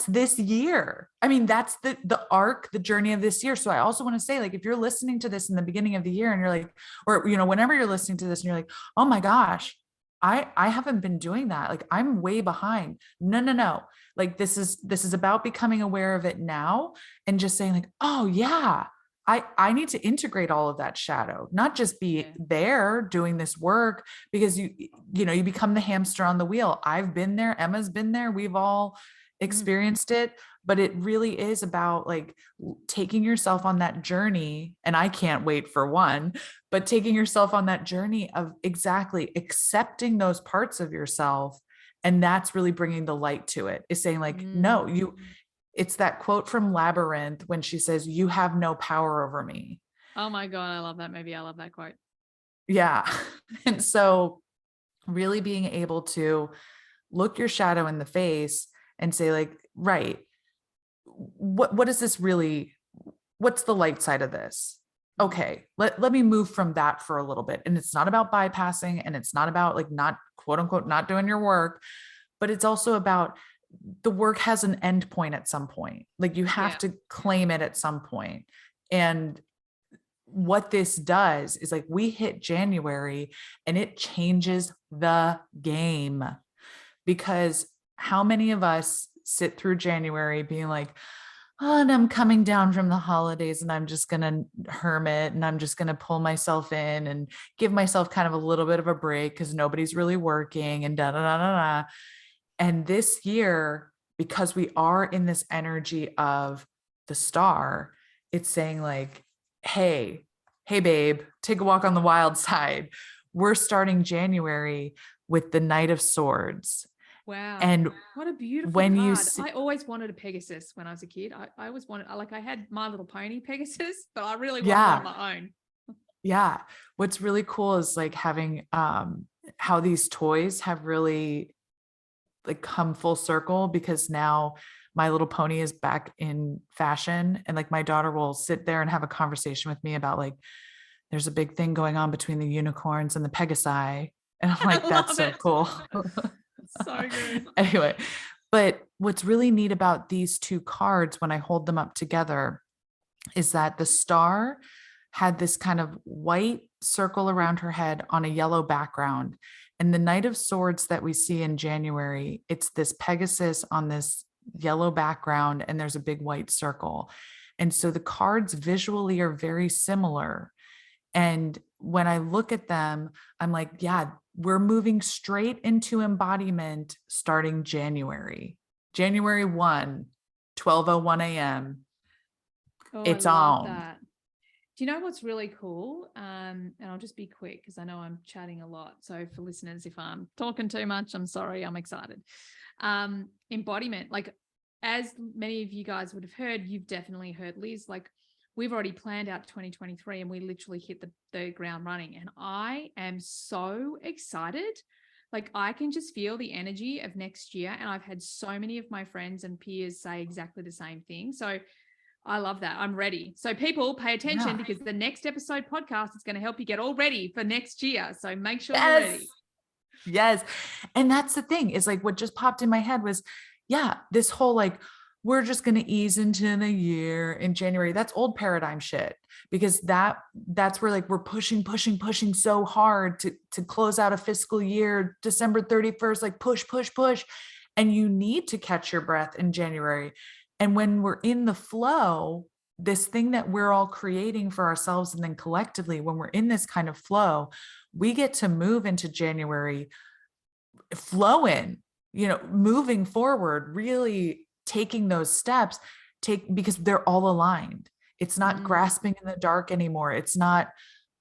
this year. I mean, that's the arc, the journey of this year. So I also want to say, like, if you're listening to this in the beginning of the year and you're like, or, whenever you're listening to this and you're like, oh my gosh, I haven't been doing that. Like, I'm way behind. No. Like, this is about becoming aware of it now and just saying like, oh yeah, I need to integrate all of that shadow, not just be there doing this work, because you become the hamster on the wheel. I've been there. Emma's been there. We've all experienced it, but it really is about like taking yourself on that journey. And I can't wait for one, but taking yourself on that journey of exactly accepting those parts of yourself. And that's really bringing the light to it, is saying like, no, it's that quote from Labyrinth when she says, you have no power over me. Oh my God. I love that movie. I love that quote. Yeah. And so really being able to look your shadow in the face and say like, right, what is this really? What's the light side of this? Okay, let me move from that for a little bit. And it's not about bypassing, and it's not about like not, quote unquote, not doing your work, but it's also about the work has an end point at some point. Like, you have to claim it at some point. And what this does is like we hit January and it changes the game, because how many of us sit through January being like, oh, and I'm coming down from the holidays and I'm just going to hermit and I'm just going to pull myself in and give myself kind of a little bit of a break because nobody's really working and da da da da da. And this year, because we are in this energy of the star, it's saying like, hey, babe, take a walk on the wild side. We're starting January with the Knight of Swords. Wow. And what a beautiful when card. you see, I always wanted a Pegasus when I was a kid. I always wanted, like I had My Little Pony Pegasus, but I really wanted one of my own. Yeah. What's really cool is like having how these toys have really like come full circle, because now My Little Pony is back in fashion, and like my daughter will sit there and have a conversation with me about like, there's a big thing going on between the unicorns and the Pegasi. And I'm like, that's so cool. So good. Anyway, but what's really neat about these two cards when I hold them up together is that the star had this kind of white circle around her head on a yellow background. And the Knight of Swords that we see in January, it's this Pegasus on this yellow background, and there's a big white circle. And so the cards visually are very similar. And when I look at them, I'm like, yeah, we're moving straight into embodiment starting January 1, 12:01 a.m. Oh, It's I love on. that. Do you know what's really cool? And I'll just be quick because I know I'm chatting a lot. So for listeners, if I'm talking too much, I'm sorry, I'm excited. Embodiment, like as many of you guys would have heard, you've definitely heard Liz, like we've already planned out 2023 and we literally hit the ground running. And I am so excited. Like I can just feel the energy of next year. And I've had so many of my friends and peers say exactly the same thing. So I love that. I'm ready. So people pay attention because the next episode podcast is going to help you get all ready for next year. So make sure you're ready. Yes. And that's the thing, is like what just popped in my head was, this whole like, we're just going to ease into the year in January. That's old paradigm shit, because that's where like we're pushing so hard to close out a fiscal year, December 31st, like push. And you need to catch your breath in January. And when we're in the flow, this thing that we're all creating for ourselves and then collectively, when we're in this kind of flow, we get to move into January flowing, moving forward, really taking those steps, because they're all aligned. It's not grasping in the dark anymore. It's not,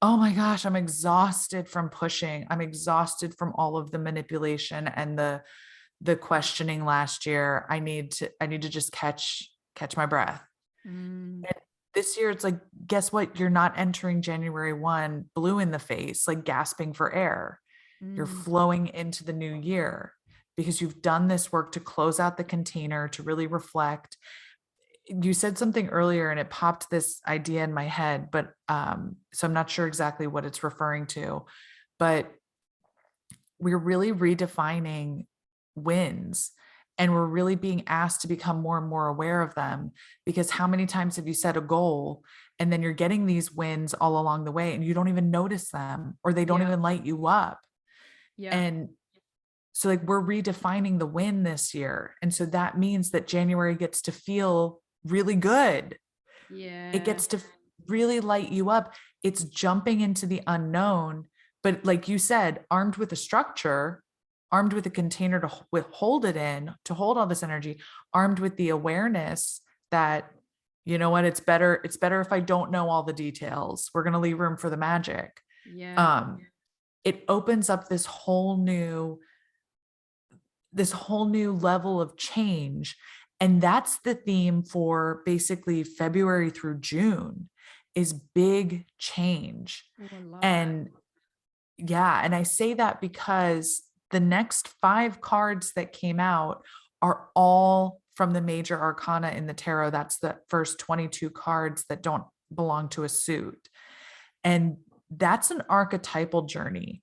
oh my gosh, I'm exhausted from pushing. I'm exhausted from all of the manipulation and the questioning last year. I need to just catch my breath. And this year it's like, guess what? You're not entering January 1 blue in the face, like gasping for air. You're flowing into the new year because you've done this work to close out the container, to really reflect. You said something earlier and it popped this idea in my head, but so I'm not sure exactly what it's referring to, but we're really redefining wins, and we're really being asked to become more and more aware of them, because how many times have you set a goal and then you're getting these wins all along the way and you don't even notice them, or they don't even light you up. And so like we're redefining the win this year. And so that means that January gets to feel really good. It gets to really light you up. It's jumping into the unknown, but like you said, armed with a structure, armed with a container to hold it in, to hold all this energy, armed with the awareness that, you know what, it's better if I don't know all the details. We're going to leave room for the magic. It opens up this whole new level of change. And that's the theme for basically February through June, is big change. And I say that because the next 5 cards that came out are all from the major arcana in the tarot. That's the first 22 cards that don't belong to a suit. And that's an archetypal journey.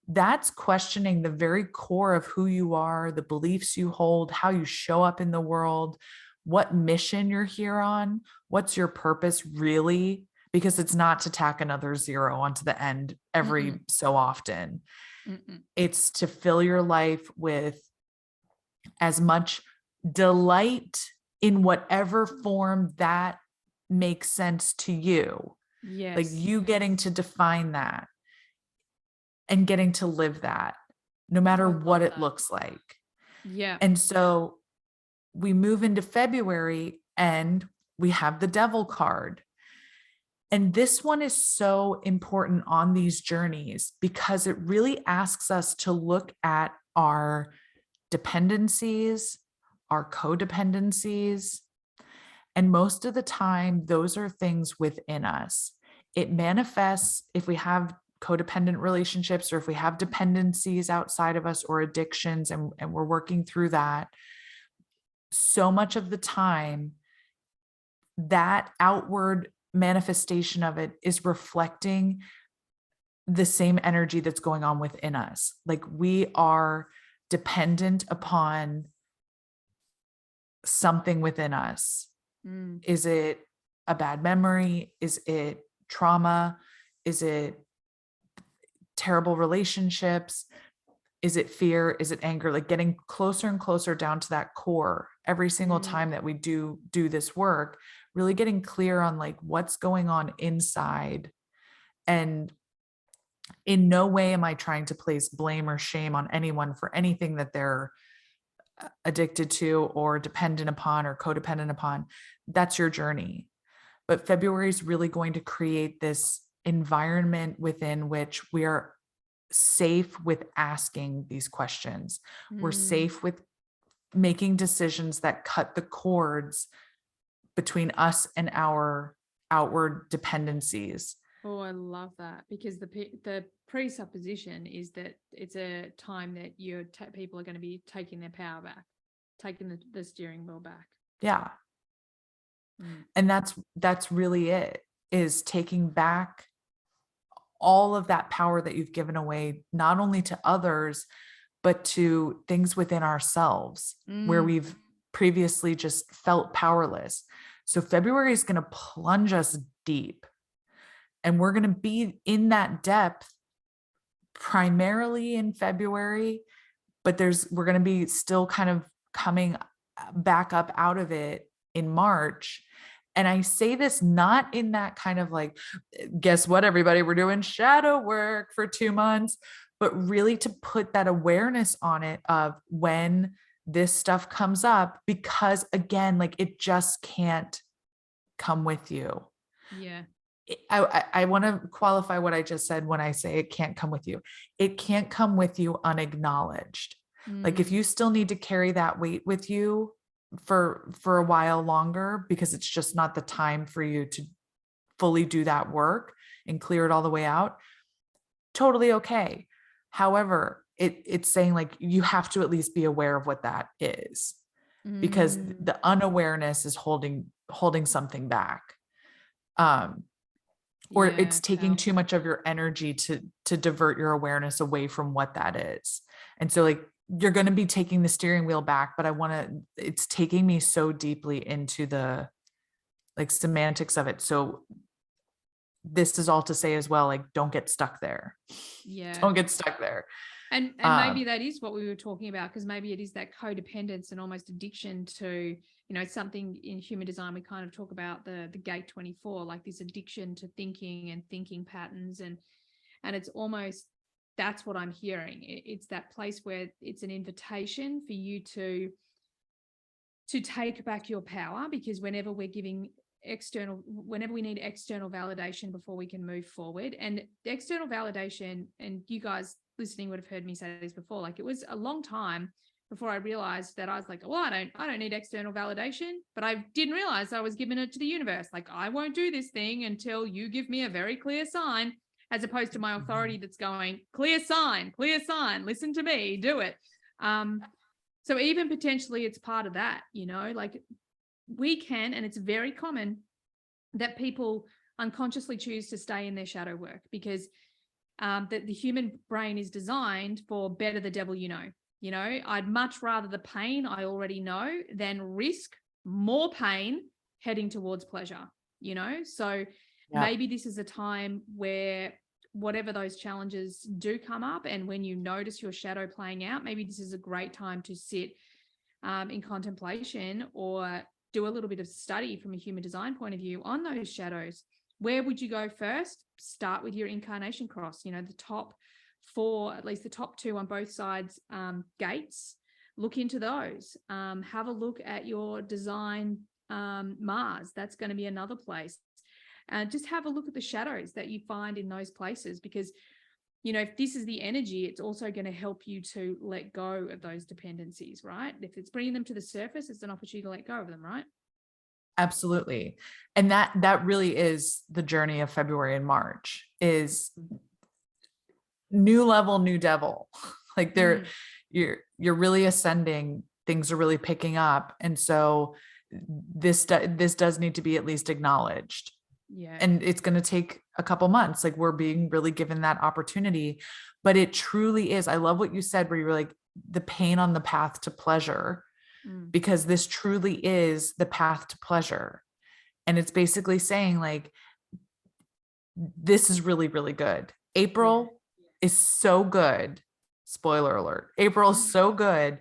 That's questioning the very core of who you are, the beliefs you hold, how you show up in the world, what mission you're here on, what's your purpose really? because it's not to tack another zero onto the end every so often. It's to fill your life with as much delight in whatever form that makes sense to you. Yes. Like you getting to define that and getting to live that, no matter what it looks like. Yeah. And so we move into February and we have the devil card. And this one is so important on these journeys because it really asks us to look at our dependencies, our codependencies. And most of the time, those are things within us. It manifests if we have codependent relationships or if we have dependencies outside of us or addictions and we're working through that. So much of the time, that outward manifestation of it is reflecting the same energy that's going on within us. Like we are dependent upon something within us. Is it a bad memory? Is it trauma? Is it terrible relationships? Is it fear? Is it anger? Like getting closer and closer down to that core every single time that we do this work, really getting clear on like what's going on inside. And in no way am I trying to place blame or shame on anyone for anything that they're addicted to or dependent upon or codependent upon. That's your journey. But February is really going to create this environment within which we are safe with asking these questions. We're safe with making decisions that cut the cords between us and our outward dependencies. Oh, I love that, because the presupposition is that it's a time that people are going to be taking their power back, taking the steering wheel back. Yeah. And that's really it, is taking back all of that power that you've given away, not only to others, but to things within ourselves where we've previously just felt powerless. So February is going to plunge us deep, and we're going to be in that depth primarily in February, but we're going to be still kind of coming back up out of it in March. And I say this not in that kind of like, guess what, everybody, we're doing shadow work for 2 months, but really to put that awareness on it of when this stuff comes up, because again, like it just can't come with you. Yeah. I want to qualify what I just said when I say it can't come with you. It can't come with you unacknowledged. Like if you still need to carry that weight with you for a while longer, because it's just not the time for you to fully do that work and clear it all the way out, totally okay. However, it's saying like you have to at least be aware of what that is, because the unawareness is holding something back. Or it's taking too much of your energy to divert your awareness away from what that is. And so like you're going to be taking the steering wheel back, but it's taking me so deeply into the like semantics of it. So this is all to say as well, like, don't get stuck there. Yeah. Don't get stuck there. And maybe that is what we were talking about, because maybe it is that codependence and almost addiction to, something in human design. We kind of talk about the gate 24, like this addiction to thinking and thinking patterns. And it's almost, that's what I'm hearing. It's that place where it's an invitation for you to take back your power, because whenever we need external validation before we can move forward, and external validation, and you guys listening would have heard me say this before, like it was a long time before I realized that I was like, well, I don't need external validation, but I didn't realize I was giving it to the universe. Like, I won't do this thing until you give me a very clear sign, as opposed to my authority that's going, clear sign, listen to me, do it. So even potentially it's part of that, like we can, and it's very common that people unconsciously choose to stay in their shadow work, because that the human brain is designed for better the devil you know. I'd much rather the pain I already know than risk more pain heading towards pleasure, so maybe this is a time where whatever those challenges do come up, and when you notice your shadow playing out, maybe this is a great time to sit in contemplation or do a little bit of study from a human design point of view on those shadows. Where would you go first? Start with your incarnation cross, the top 4, at least the top 2 on both sides, gates. Look into those. Have a look at your design Mars. That's going to be another place. Just have a look at the shadows that you find in those places, because, if this is the energy, it's also going to help you to let go of those dependencies, right? If it's bringing them to the surface, it's an opportunity to let go of them, right? Absolutely. And that really is the journey of February and March, is new level, new devil. Like you're really ascending, things are really picking up. And so this does need to be at least acknowledged. Yeah. And it's going to take a couple months. Like, we're being really given that opportunity, but it truly is. I love what you said, where you were like, the pain on the path to pleasure, because this truly is the path to pleasure. And it's basically saying, like, this is really, really good. April is so good. Spoiler alert. April is so good.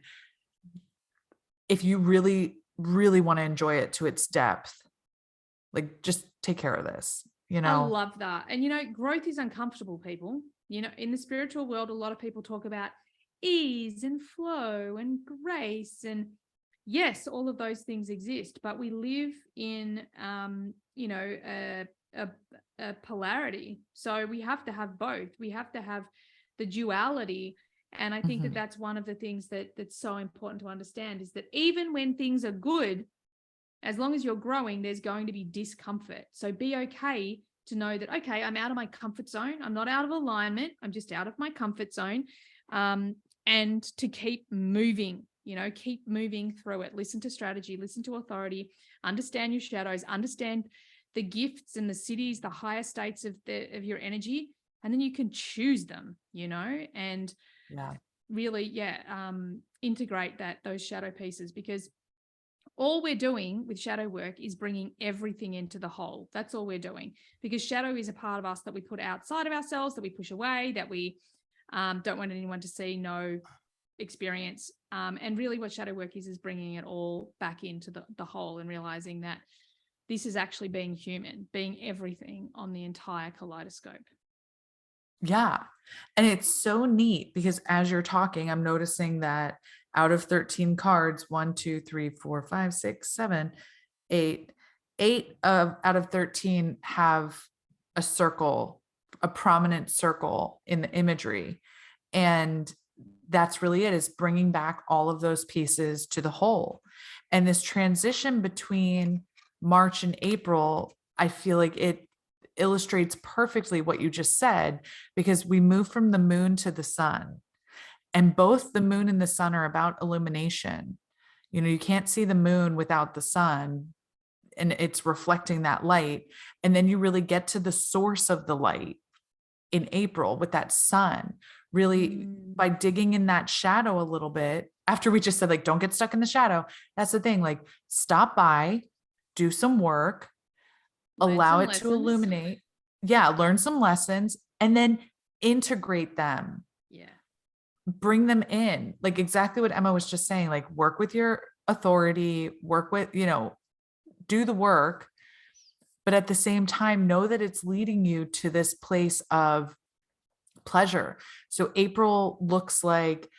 If you really, really want to enjoy it to its depth, like, just take care of this, I love that. And, growth is uncomfortable, people. In the spiritual world, a lot of people talk about ease and flow and grace. And yes, all of those things exist, but we live in, a polarity. So we have to have both. We have to have the duality. And I think that that's one of the things that's so important to understand, is that even when things are good, as long as you're growing, there's going to be discomfort. So be okay to know that, okay, I'm out of my comfort zone. I'm not out of alignment. I'm just out of my comfort zone. And to keep moving, keep moving through it. Listen to strategy, listen to authority, understand your shadows, understand the gifts and the cities, the higher states of your energy. And then you can choose them, and really, integrate those shadow pieces, because all we're doing with shadow work is bringing everything into the whole. That's all we're doing, because shadow is a part of us that we put outside of ourselves, that we push away, that we don't want anyone to see, know, experience. And really what shadow work is bringing it all back into the whole, and realizing that this is actually being human, being everything on the entire kaleidoscope. Yeah. And it's so neat, because as you're talking, I'm noticing that out of 13 cards, 1, 2, 3, 4, 5, 6, 7, 8, out of 13 have a circle, a prominent circle in the imagery. And that's really it, is bringing back all of those pieces to the whole. And this transition between March and April, I feel like it illustrates perfectly what you just said, because we move from the moon to the sun. And both the moon and the sun are about illumination. You can't see the moon without the sun, and it's reflecting that light. And then you really get to the source of the light in April with that sun, really by digging in that shadow a little bit. After we just said, like, don't get stuck in the shadow. That's the thing. Like, stop by, do some work, allow it to illuminate. Yeah. Learn some lessons, and then integrate them. Yeah. Bring them in, like exactly what Emma was just saying, like, work with your authority, work with, do the work, but at the same time, know that it's leading you to this place of pleasure. So April looks like,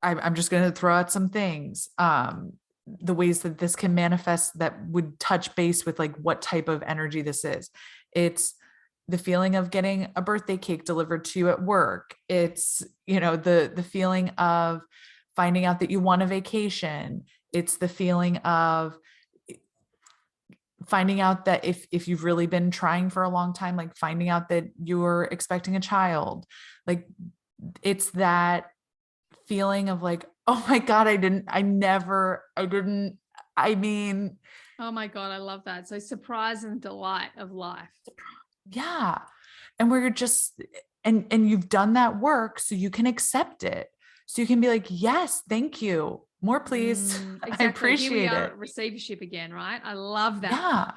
I'm just going to throw out some things, the ways that this can manifest that would touch base with, like, what type of energy this is. It's the feeling of getting a birthday cake delivered to you at work. It's, the feeling of finding out that you want a vacation. It's the feeling of finding out that if you've really been trying for a long time, like finding out that you're expecting a child, like, it's that feeling of like, oh my God, I mean, oh my God, I love that. So surprise and delight of life. Yeah. And where you're just, and you've done that work, so you can accept it. So you can be like, yes, thank you. More, please. Exactly. I appreciate Here we are it. at receivership again, right? I love that. Yeah.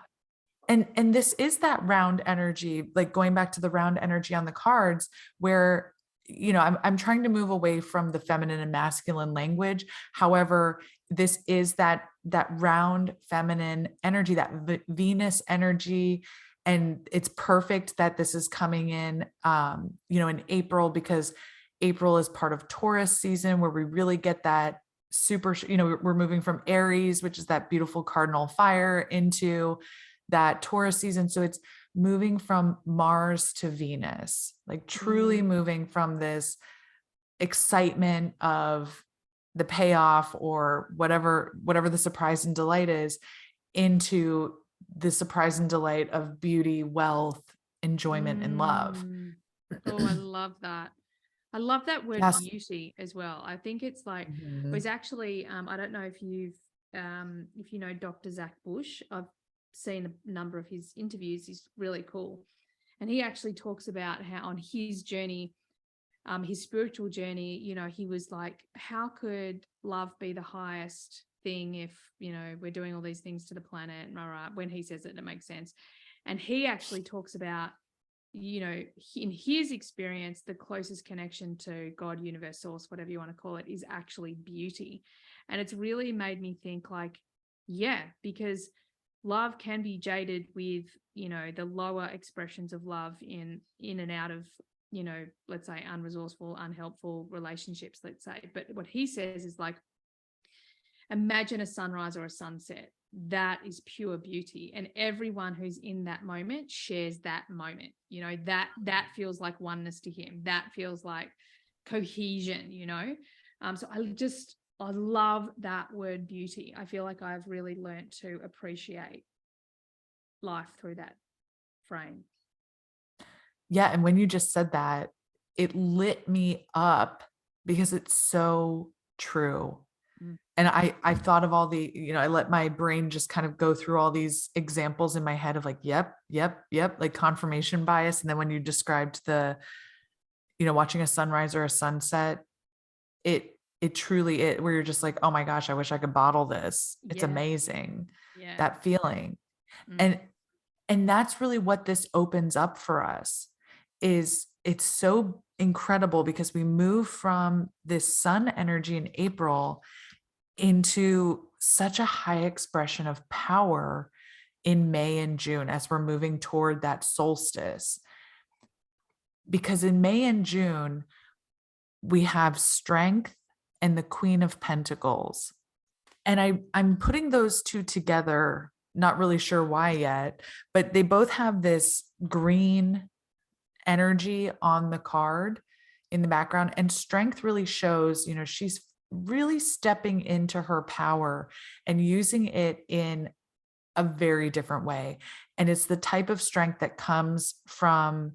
And this is that round energy, like going back to the round energy on the cards, where, you know, I'm trying to move away from the feminine and masculine language. However, this is that round feminine energy, that Venus energy. And it's perfect that this is coming in, you know, in April, because April is part of Taurus season, where we really get that super, you know, we're moving from Aries, which is that beautiful cardinal fire, into that Taurus season. So it's moving from Mars to Venus, like truly moving from this excitement of the payoff, or whatever the surprise and delight is, into the surprise and delight of beauty, wealth, enjoyment, and love. Oh, I love that. I love that word Yes. beauty as well. I think it's like, it was actually, I don't know if if you know Dr. Zach Bush. I've seen a number of his interviews. He's really cool. And he actually talks about how on his journey, his spiritual journey, you know, he was like, how could love be the highest thing if, you know, we're doing all these things to the planet? And when he says it, it makes sense. And he actually talks about, you know, in his experience, the closest connection to God, universe, source, whatever you want to call it, is actually beauty. And it's really made me think like, yeah, because love can be jaded with, you know, the lower expressions of love in and out of, you know, let's say unresourceful, unhelpful relationships, let's say. But what he says is like, imagine a sunrise or a sunset. That is pure beauty. And everyone who's in that moment shares that moment. You know, that feels like oneness to him. That feels like cohesion, you know? So I love that word beauty. I feel like I've really learned to appreciate life through that frame. Yeah. And when you just said that, it lit me up, because it's so true. And I thought of all the, you know, I let my brain just kind of go through all these examples in my head of like, yep, like confirmation bias. And then when you described the, you know, watching a sunrise or a sunset, it truly, where you're just like, oh my gosh, I wish I could bottle this. It's amazing. Yeah. That feeling. And that's really what this opens up for us. Is it's so incredible, because we move from this sun energy in April into such a high expression of power in May and June, as we're moving toward that solstice. Because in May and June, we have strength and the Queen of Pentacles. And I'm putting those two together, not really sure why yet, but they both have this green energy on the card in the background. And strength really shows, you know, she's really stepping into her power and using it in a very different way. And it's the type of strength that comes from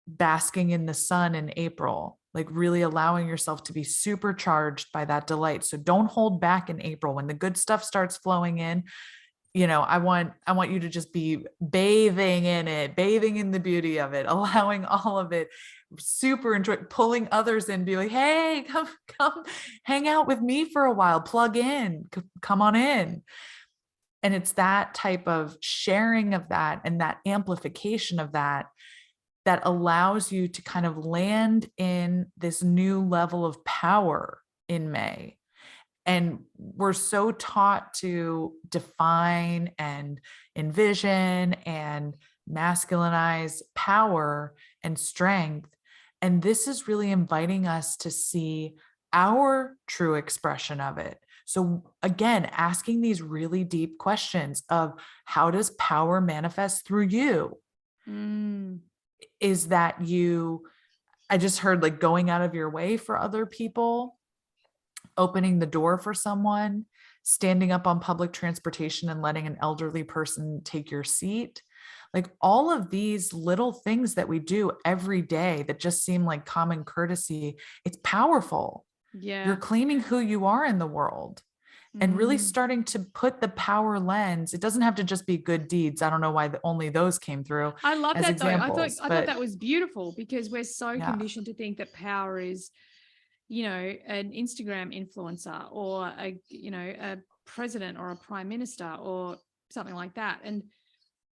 basking in the sun in April, like really allowing yourself to be supercharged by that delight. So don't hold back in April. When the good stuff starts flowing in, you know, I want you to just be bathing in it, bathing in the beauty of it, allowing all of it, super enjoy, pulling others in, be like, hey, come hang out with me for a while, plug in, come on in. And it's that type of sharing of that and that amplification of that allows you to kind of land in this new level of power in May. And we're so taught to define and envision and masculinize power and strength. And this is really inviting us to see our true expression of it. So again, asking these really deep questions of, how does power manifest through you? Is that I just heard like going out of your way for other people, opening the door for someone, standing up on public transportation and letting an elderly person take your seat. Like all of these little things that we do every day that just seem like common courtesy, it's powerful. Yeah. You're claiming who you are in the world and really starting to put the power lens. It doesn't have to just be good deeds. I don't know why only those came through. I love as that examples, though. I thought that was beautiful, because we're so Yeah. conditioned to think that power is, you know, an Instagram influencer or a president or a prime minister or something like that. And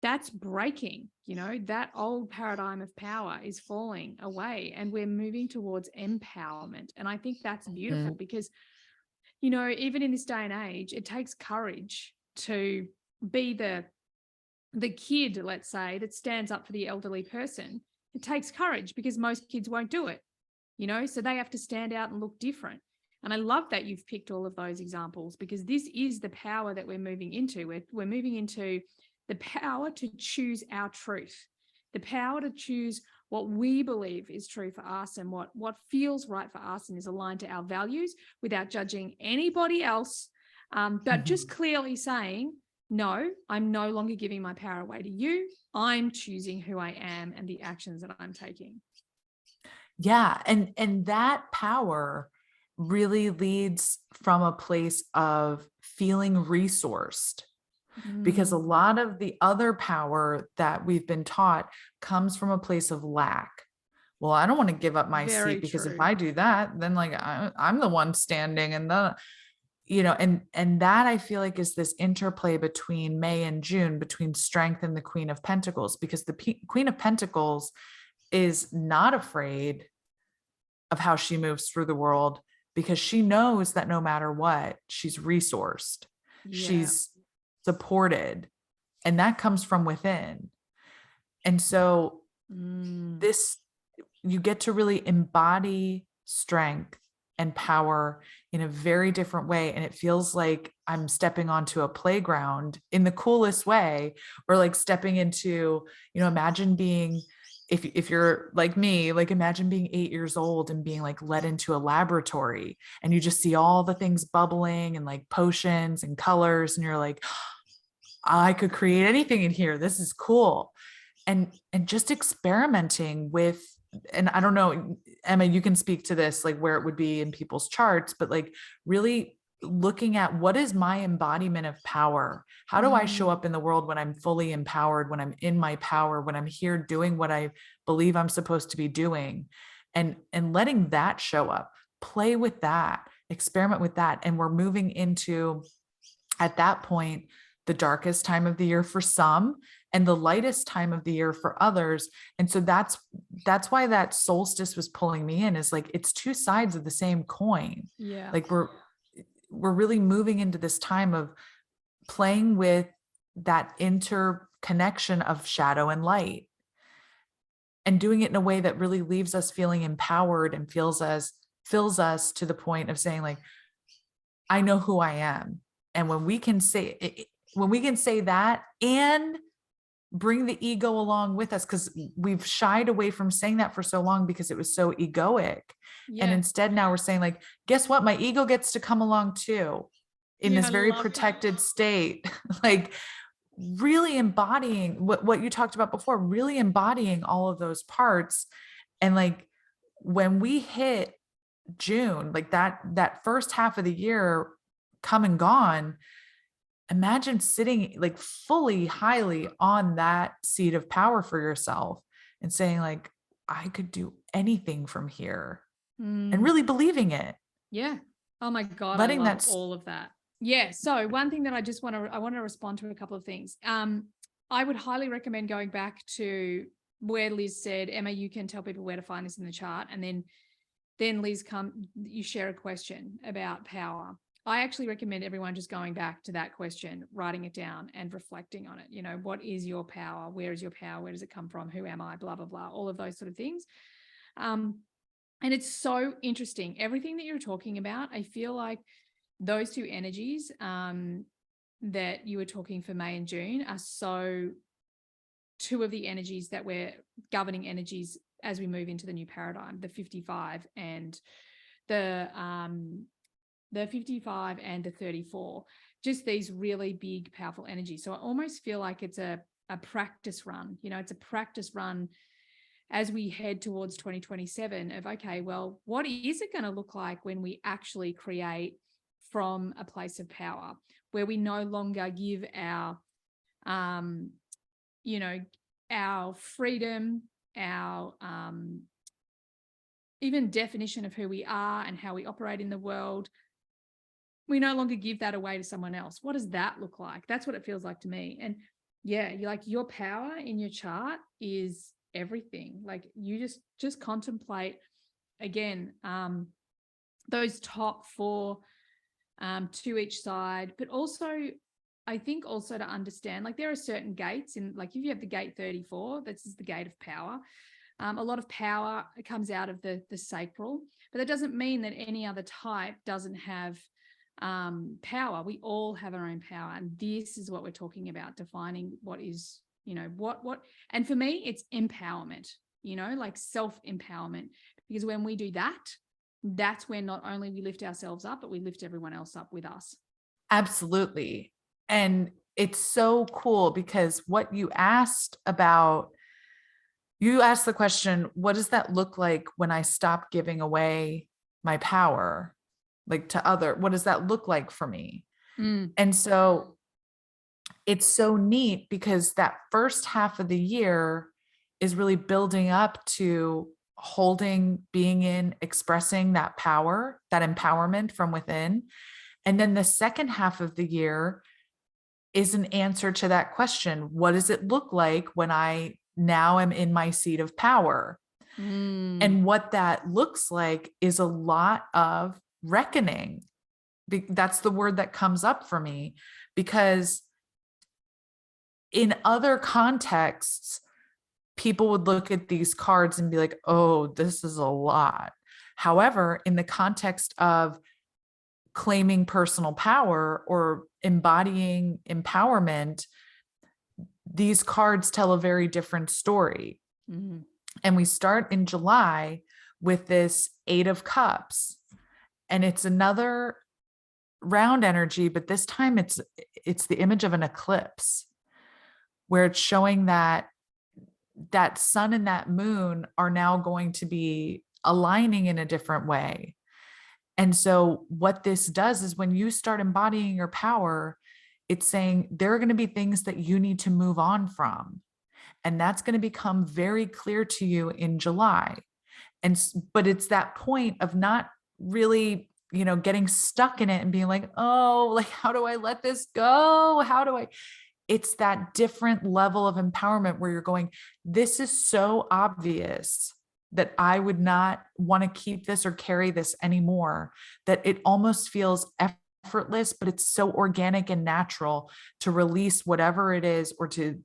that's breaking, that old paradigm of power is falling away and we're moving towards empowerment. And I think that's beautiful because, even in this day and age, it takes courage to be the kid, let's say, that stands up for the elderly person. It takes courage because most kids won't do it, so they have to stand out and look different. And I love that you've picked all of those examples because this is the power that we're moving into. We're moving into the power to choose our truth, the power to choose what we believe is true for us and what feels right for us and is aligned to our values without judging anybody else, but just clearly saying, no, I'm no longer giving my power away to you. I'm choosing who I am and the actions that I'm taking. Yeah. And that power really leads from a place of feeling resourced. Because a lot of the other power that we've been taught comes from a place of lack. Well, I don't want to give up my seat because if I do that, then like I'm the one standing and and that I feel like is this interplay between May and June, between strength and the Queen of Pentacles, because the Queen of Pentacles is not afraid of how she moves through the world because she knows that no matter what, she's resourced. Yeah. She's supported, and that comes from within. And so this, you get to really embody strength and power in a very different way. And it feels like I'm stepping onto a playground in the coolest way, or like stepping into, imagine being, if you're like me, like imagine being 8 years old and being like led into a laboratory and you just see all the things bubbling and like potions and colors. And you're like, I could create anything in here. This is cool. And just experimenting with, and I don't know, Emma, you can speak to this, like where it would be in people's charts, but like really looking at what is my embodiment of power? How do I show up in the world when I'm fully empowered, when I'm in my power, when I'm here doing what I believe I'm supposed to be doing, and letting that show up, play with that, experiment with that. And we're moving into, at that point, the darkest time of the year for some and the lightest time of the year for others. And so that's why that solstice was pulling me in, is like, it's two sides of the same coin. Yeah. Like we're really moving into this time of playing with that interconnection of shadow and light and doing it in a way that really leaves us feeling empowered and fills us to the point of saying like, I know who I am. And when we can say that and bring the ego along with us, because we've shied away from saying that for so long because it was so egoic. Yeah. And instead now we're saying like, guess what? My ego gets to come along too in this very protected state. Like really embodying what you talked about before, really embodying all of those parts. And like when we hit June, like that first half of the year come and gone, imagine sitting like fully highly on that seat of power for yourself and saying like, I could do anything from here and really believing it. Yeah. Oh my God. I love all of that. Yeah. So one thing that I want to respond to a couple of things. I would highly recommend going back to where Liz said, Emma, you can tell people where to find this in the chart. And then Liz, you share a question about power. I actually recommend everyone just going back to that question, writing it down and reflecting on it. What is your power? Where is your power? Where does it come from? Who am I? Blah, blah, blah, all of those sort of things. And it's so interesting. Everything that you're talking about, I feel like those two energies that you were talking for May and June are so two of the energies that we're governing energies as we move into the new paradigm, the 55 and the 55 and the 34, just these really big, powerful energies. So I almost feel like it's a practice run, it's a practice run as we head towards 2027 of, okay, well, what is it going to look like when we actually create from a place of power, where we no longer give our freedom, our even definition of who we are and how we operate in the world. We no longer give that away to someone else. What does that look like? That's what it feels like to me. And Yeah, you like your power in your chart is everything. Like you just contemplate again, those top four, to each side, but also I think also to understand, like there are certain gates in, like if you have the gate 34, this is the gate of power. A lot of power comes out of the sacral, but that doesn't mean that any other type doesn't have power. We all have our own power, and this is what we're talking about, defining what is, what. And for me, it's empowerment. Like self-empowerment, because when we do that, that's when not only we lift ourselves up, but we lift everyone else up with us. Absolutely. And it's so cool because what you asked about, you asked the question, what does that look like when I stop giving away my power, like what does that look like for me? And so it's so neat because that first half of the year is really building up to holding, being in, expressing that power, that empowerment from within. And then the second half of the year is an answer to that question. What does it look like when I now am in my seat of power? And what that looks like is a lot of reckoning. That's the word that comes up for me, because in other contexts, people would look at these cards and be like, oh, this is a lot. However, in the context of claiming personal power or embodying empowerment, these cards tell a very different story. And we start in July with this 8 of Cups, and it's another round energy, but this time it's the image of an eclipse, where it's showing that sun and that moon are now going to be aligning in a different way. And so what this does is when you start embodying your power, it's saying there are going to be things that you need to move on from. And that's going to become very clear to you in July. But it's that point of not really, getting stuck in it and being like, oh, like, how do I let this go? It's that different level of empowerment where you're going, this is so obvious that I would not want to keep this or carry this anymore, that it almost feels effortless, but it's so organic and natural to release whatever it is, or to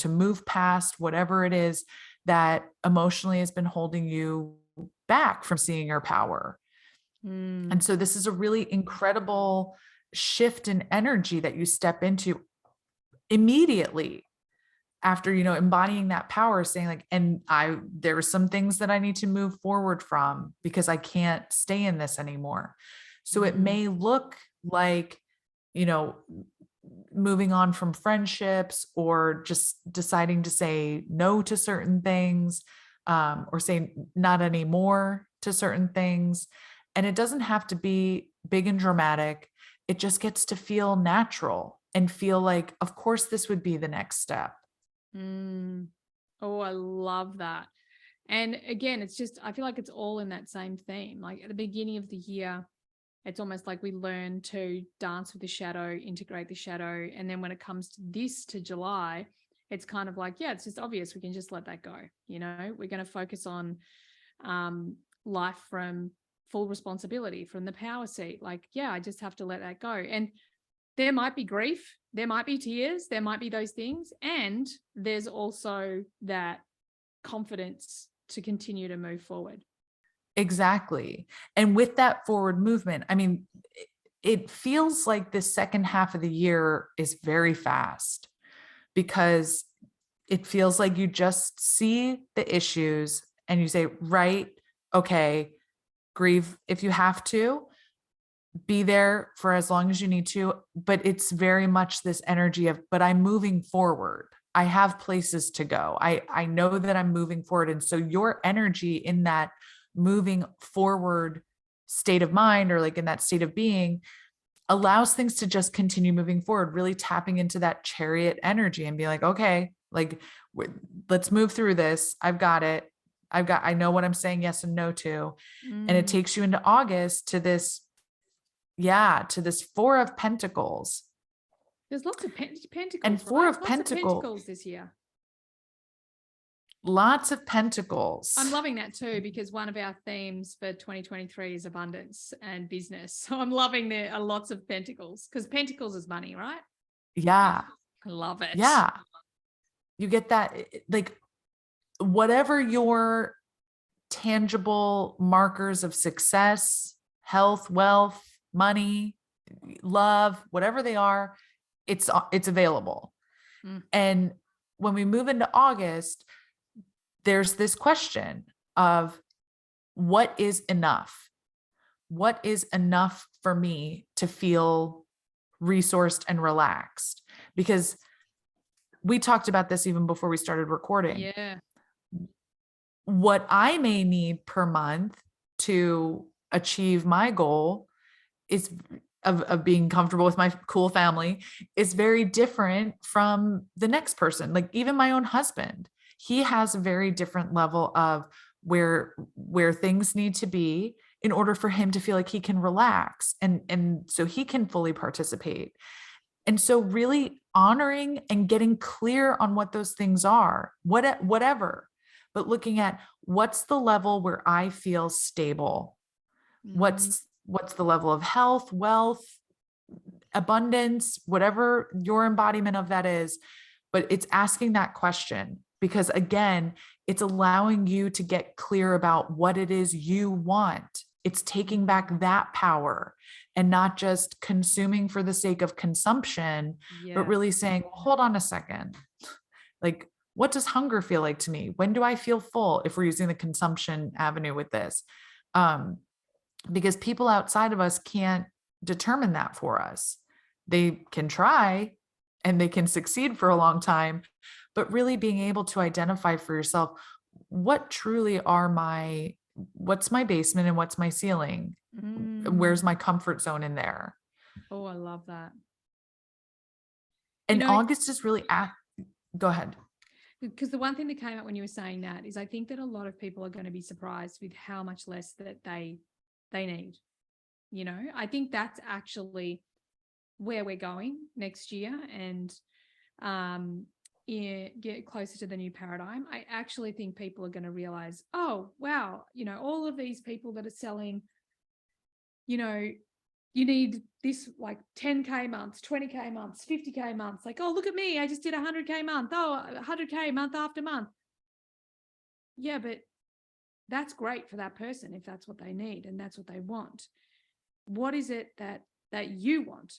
move past whatever it is that emotionally has been holding you back from seeing your power. And so this is a really incredible shift in energy that you step into immediately after, embodying that power, saying like, there are some things that I need to move forward from because I can't stay in this anymore. So it may look like, moving on from friendships, or just deciding to say no to certain things, or say not anymore to certain things. And it doesn't have to be big and dramatic. It just gets to feel natural and feel like, of course, this would be the next step. Oh, I love that. And again, I feel like it's all in that same theme. Like at the beginning of the year, it's almost like we learn to dance with the shadow, integrate the shadow. And then when it comes to July, it's kind of like, yeah, it's just obvious. We can just let that go. We're going to focus on life from full responsibility, from the power seat. Like, yeah, I just have to let that go. And there might be grief, there might be tears, there might be those things. And there's also that confidence to continue to move forward. Exactly. And with that forward movement, I mean, it feels like the second half of the year is very fast, because it feels like you just see the issues and you say, right, okay, grieve if you have to, be there for as long as you need to, but it's very much this energy of, but I'm moving forward. I have places to go. I know that I'm moving forward. And so your energy in that moving forward state of mind, or like in that state of being, allows things to just continue moving forward, really tapping into that chariot energy and be like, okay, like, let's move through this. I've got it. I know what I'm saying yes and no to. And it takes you into August to this 4 of Pentacles. There's lots of pentacles. And Four right? of Lots Pentacles. of pentacles this year. Lots of pentacles. I'm loving that too, because one of our themes for 2023 is abundance and business. So I'm loving there are lots of pentacles, because pentacles is money, right? Yeah. I love it. Yeah. You get that, like, whatever your tangible markers of success, health, wealth, money, love, whatever they are, it's available. And when we move into August, there's this question of what is enough? What is enough for me to feel resourced and relaxed? Because we talked about this even before we started recording. Yeah. What I may need per month to achieve my goal is of being comfortable with my cool family is very different from the next person. Like even my own husband, he has a very different level of where things need to be in order for him to feel like he can relax and so he can fully participate. And so really honoring and getting clear on what those things are, whatever, but looking at what's the level where I feel stable. What's the level of health, wealth, abundance, whatever your embodiment of that is. But it's asking that question because again, it's allowing you to get clear about what it is you want. It's taking back that power and not just consuming for the sake of consumption, but really saying, well, hold on a second. Like, what does hunger feel like to me? When do I feel full? If we're using the consumption avenue with this, because people outside of us can't determine that for us. They can try and they can succeed for a long time, but really being able to identify for yourself, what truly are what's my basement and what's my ceiling? Where's my comfort zone in there? Oh, I love that. And August is really go ahead. Because the one thing that came up when you were saying that is I think that a lot of people are going to be surprised with how much less that they need. I think that's actually where we're going next year and get closer to the new paradigm. I actually think people are going to realize, oh, wow, all of these people that are selling, you need this like 10K months, 20K months, 50K months. Like, oh, look at me. I just did 100K month. Oh, 100K month after month. Yeah, but that's great for that person if that's what they need and that's what they want. What is it that you want?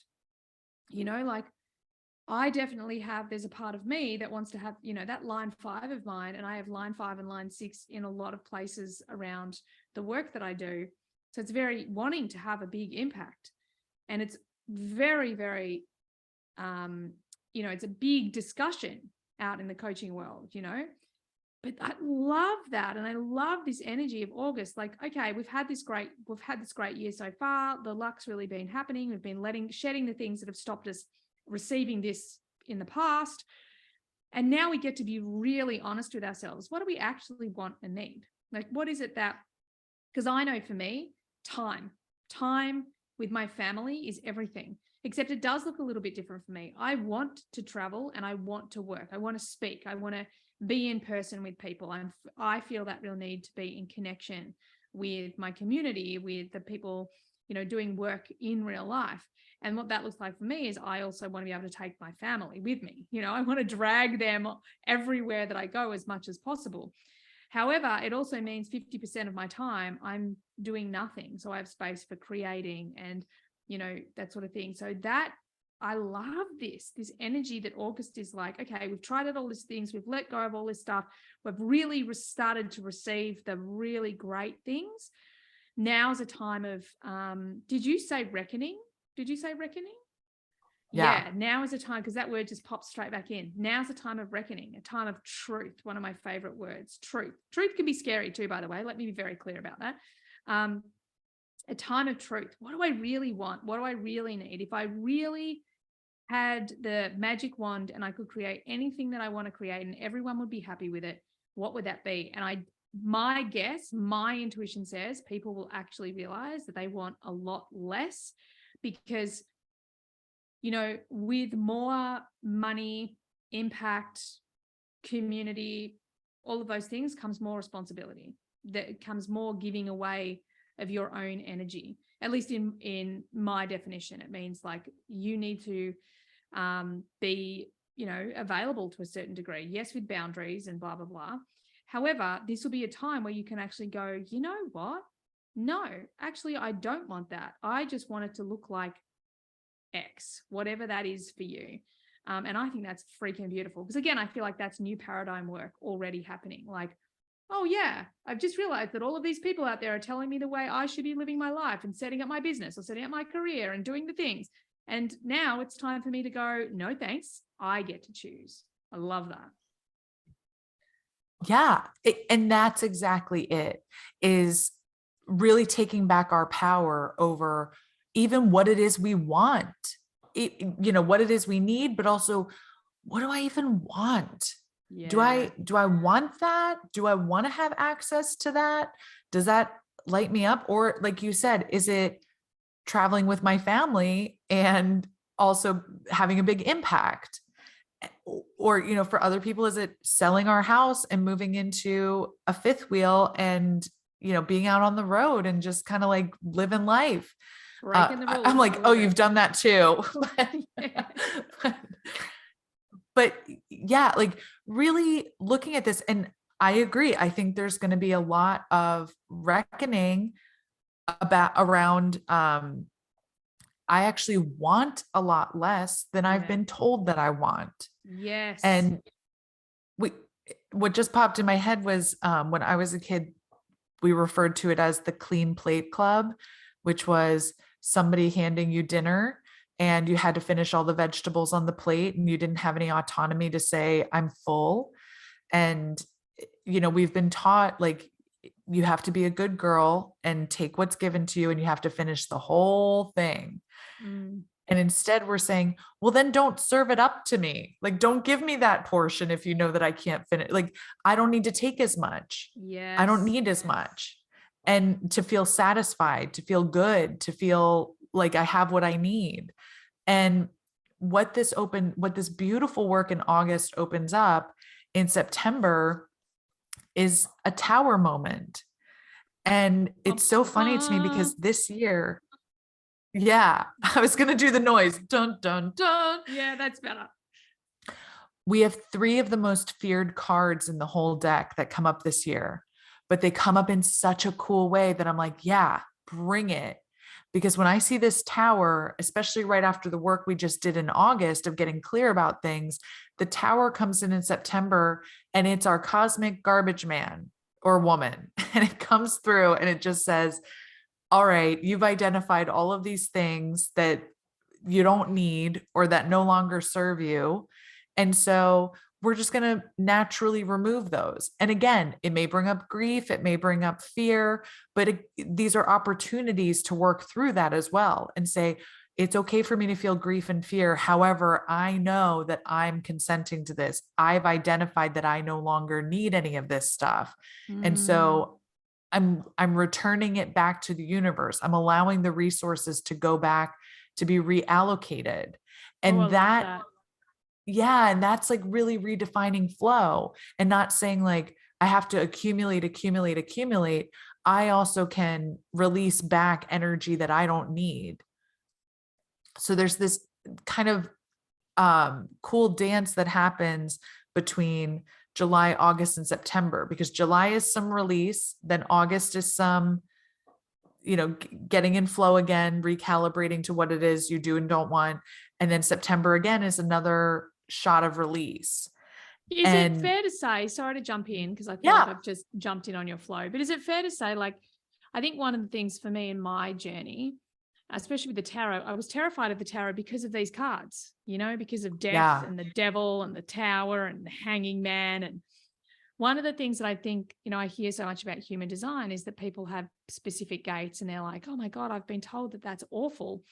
Like I definitely have, there's a part of me that wants to have, that line 5 of mine, and I have line 5 and line 6 in a lot of places around the work that I do. So it's very wanting to have a big impact. And it's very, very, it's a big discussion out in the coaching world, but I love that. And I love this energy of August. Like, okay, we've had this great year so far. The luck's really been happening. We've been shedding the things that have stopped us receiving this in the past. And now we get to be really honest with ourselves. What do we actually want and need? Like, what is it because I know for me, time with my family is everything, except it does look a little bit different for me. I want to travel and I want to work. I want to speak. I want to be in person with people. I feel that real need to be in connection with my community, with the people, doing work in real life. And what that looks like for me is I also want to be able to take my family with me. I want to drag them everywhere that I go as much as possible. However, it also means 50% of my time I'm doing nothing. So I have space for creating and, that sort of thing. So that I love this energy that August is like, okay, we've tried out all these things. We've let go of all this stuff. We've really started to receive the really great things. Now's a time of, did you say reckoning? Did you say reckoning? Yeah, now is a time, because that word just pops straight back in. Now's a time of reckoning, a time of truth. One of my favorite words, truth. Truth can be scary too, by the way. Let me be very clear about that. A time of truth. What do I really want? What do I really need? If I really had the magic wand and I could create anything that I want to create and everyone would be happy with it, what would that be? And my guess, my intuition says people will actually realize that they want a lot less, because with more money, impact, community, all of those things comes more responsibility. That comes more giving away of your own energy. At least in my definition, it means like you need to be, available to a certain degree. Yes, with boundaries and blah, blah, blah. However, this will be a time where you can actually go, you know what? No, actually, I don't want that. I just want it to look like X, whatever that is for you. And I think that's freaking beautiful. Because again, I feel like that's new paradigm work already happening. Like, oh yeah, I've just realized that all of these people out there are telling me the way I should be living my life and setting up my business or setting up my career and doing the things. And now it's time for me to go, no, thanks. I get to choose. I love that. Yeah. And that's exactly it, is really taking back our power over even what it is we want, what it is we need, but also what do I even want? Yeah. Do I want that? Do I want to have access to that? Does that light me up? Or like you said, is it traveling with my family and also having a big impact? Or, for other people, is it selling our house and moving into a fifth wheel and, being out on the road and just kind of like living life? Breaking the rules. I'm like, oh, you've done that too. But yeah, like really looking at this, and I agree. I think there's going to be a lot of reckoning around, I actually want a lot less than I've been told that I want. Yes. And what just popped in my head was, when I was a kid, we referred to it as the clean plate club, which was somebody handing you dinner and you had to finish all the vegetables on the plate and you didn't have any autonomy to say, I'm full. And, we've been taught like, you have to be a good girl and take what's given to you and you have to finish the whole thing. Mm. And instead we're saying, well, then don't serve it up to me. Like, don't give me that portion if you know that I can't finish. Like, I don't need to take as much. Yes. I don't need as much. And to feel satisfied, to feel good, to feel like I have what I need. And what this beautiful work in August opens up in September is a tower moment. And it's so funny to me because this year, yeah, I was going to do the noise. Dun, dun, dun. Yeah, that's better. We have 3 of the most feared cards in the whole deck that come up this year, but they come up in such a cool way that I'm like, yeah, bring it. Because when I see this tower, especially right after the work we just did in August of getting clear about things, the tower comes in September and it's our cosmic garbage man or woman. And it comes through and it just says, all right, you've identified all of these things that you don't need or that no longer serve you. And so we're just going to naturally remove those. And again, it may bring up grief, it may bring up fear, but these are opportunities to work through that as well and say, it's okay for me to feel grief and fear. However, I know that I'm consenting to this. I've identified that I no longer need any of this stuff. And so I'm returning it back to the universe. I'm allowing the resources to go back to be reallocated. And that. Yeah. And that's like really redefining flow and not saying like, I have to accumulate. I also can release back energy that I don't need. So there's this kind of cool dance that happens between July, August, and September, because July is some release, then August is some, getting in flow again, recalibrating to what it is you do and don't want. And then September again is another shot of release. Is it fair to say, sorry to jump in because I feel like I've just jumped in on your flow, but is it fair to say, like, I think one of the things for me in my journey, especially with the tarot, I was terrified of the tarot because of these cards, because of death and the devil and the tower and the hanging man. And one of the things that I think, I hear so much about human design is that people have specific gates and they're like, oh my God, I've been told that that's awful.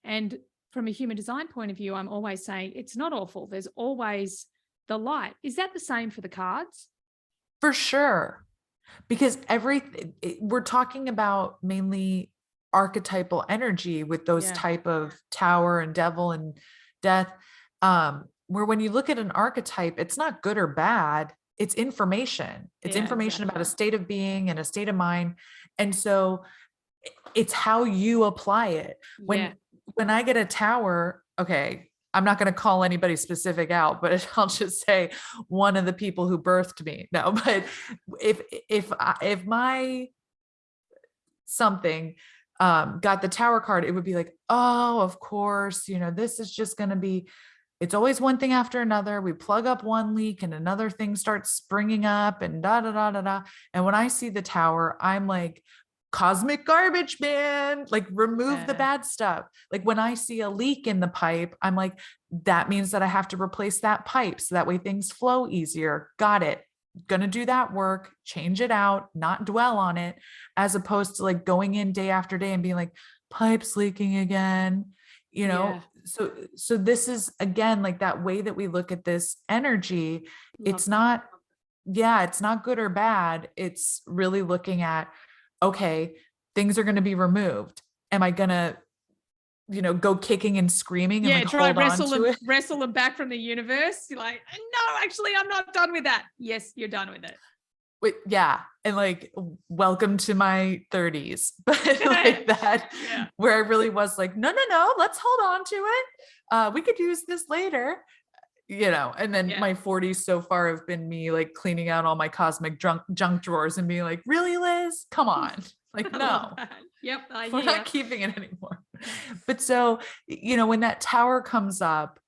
And from a human design point of view, I'm always saying it's not awful. There's always the light. Is that the same for the cards? For sure. Because we're talking about mainly archetypal energy with those type of tower and devil and death. Where when you look at an archetype, it's not good or bad. It's information. It's information about a state of being and a state of mind. And so it's how you apply it. When I get a tower, okay, I'm not going to call anybody specific out, but I'll just say one of the people who birthed me. No, but if my something got the tower card, it would be like, oh, of course, you know, this is just going to be, it's always one thing after another. We plug up one leak and another thing starts springing up and da, da, da, da, da. And when I see the tower, I'm like, cosmic garbage, man, like remove the bad stuff. Like when I see a leak in the pipe, I'm like, that means that I have to replace that pipe so that way things flow easier. Got it. Gonna do that work, change it out, not dwell on it, as opposed to like going in day after day and being like, pipes leaking again, you know? So this is again, like that way that we look at this energy. It's not good or bad. It's really looking at, okay, things are going to be removed. Am I going to, you know, go kicking and screaming and like try hold wrestle them back from the universe? You're like, no, actually, I'm not done with that. Yes, you're done with it. Wait, yeah. And like, welcome to my 30s, but like that, where I really was like, no, let's hold on to it. We could use this later, you know, and then my 40s so far have been me like cleaning out all my cosmic junk drawers and being like, really, Liz, come on. Like, no, we're not keeping it anymore. But so, you know, when that tower comes up,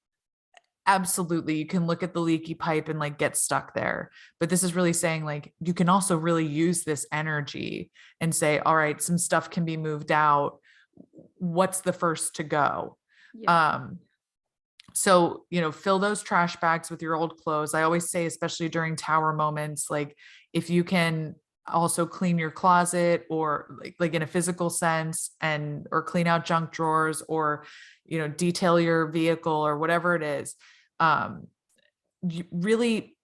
absolutely, you can look at the leaky pipe and like get stuck there. But this is really saying like, you can also really use this energy and say, all right, some stuff can be moved out. What's the first to go? So, you know, fill those trash bags with your old clothes. I always say, especially during tower moments, like if you can also clean your closet or like in a physical sense or clean out junk drawers or, you know, detail your vehicle or whatever it is, you really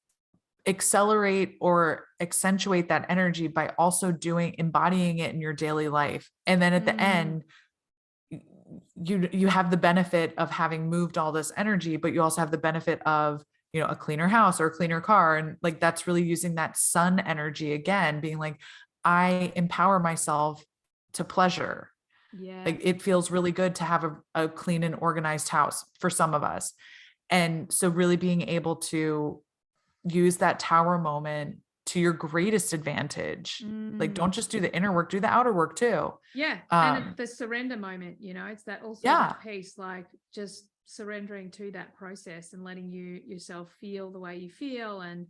accelerate or accentuate that energy by also embodying it in your daily life. And then at the end, you have the benefit of having moved all this energy, but you also have the benefit of, you know, a cleaner house or a cleaner car. And like, that's really using that sun energy again, being like, I empower myself to pleasure. Like it feels really good to have a clean and organized house for some of us. And so really being able to use that tower moment to your greatest advantage. Like, don't just do the inner work, do the outer work too. And the surrender moment, you know, it's that also that piece, like just surrendering to that process and letting yourself feel the way you feel and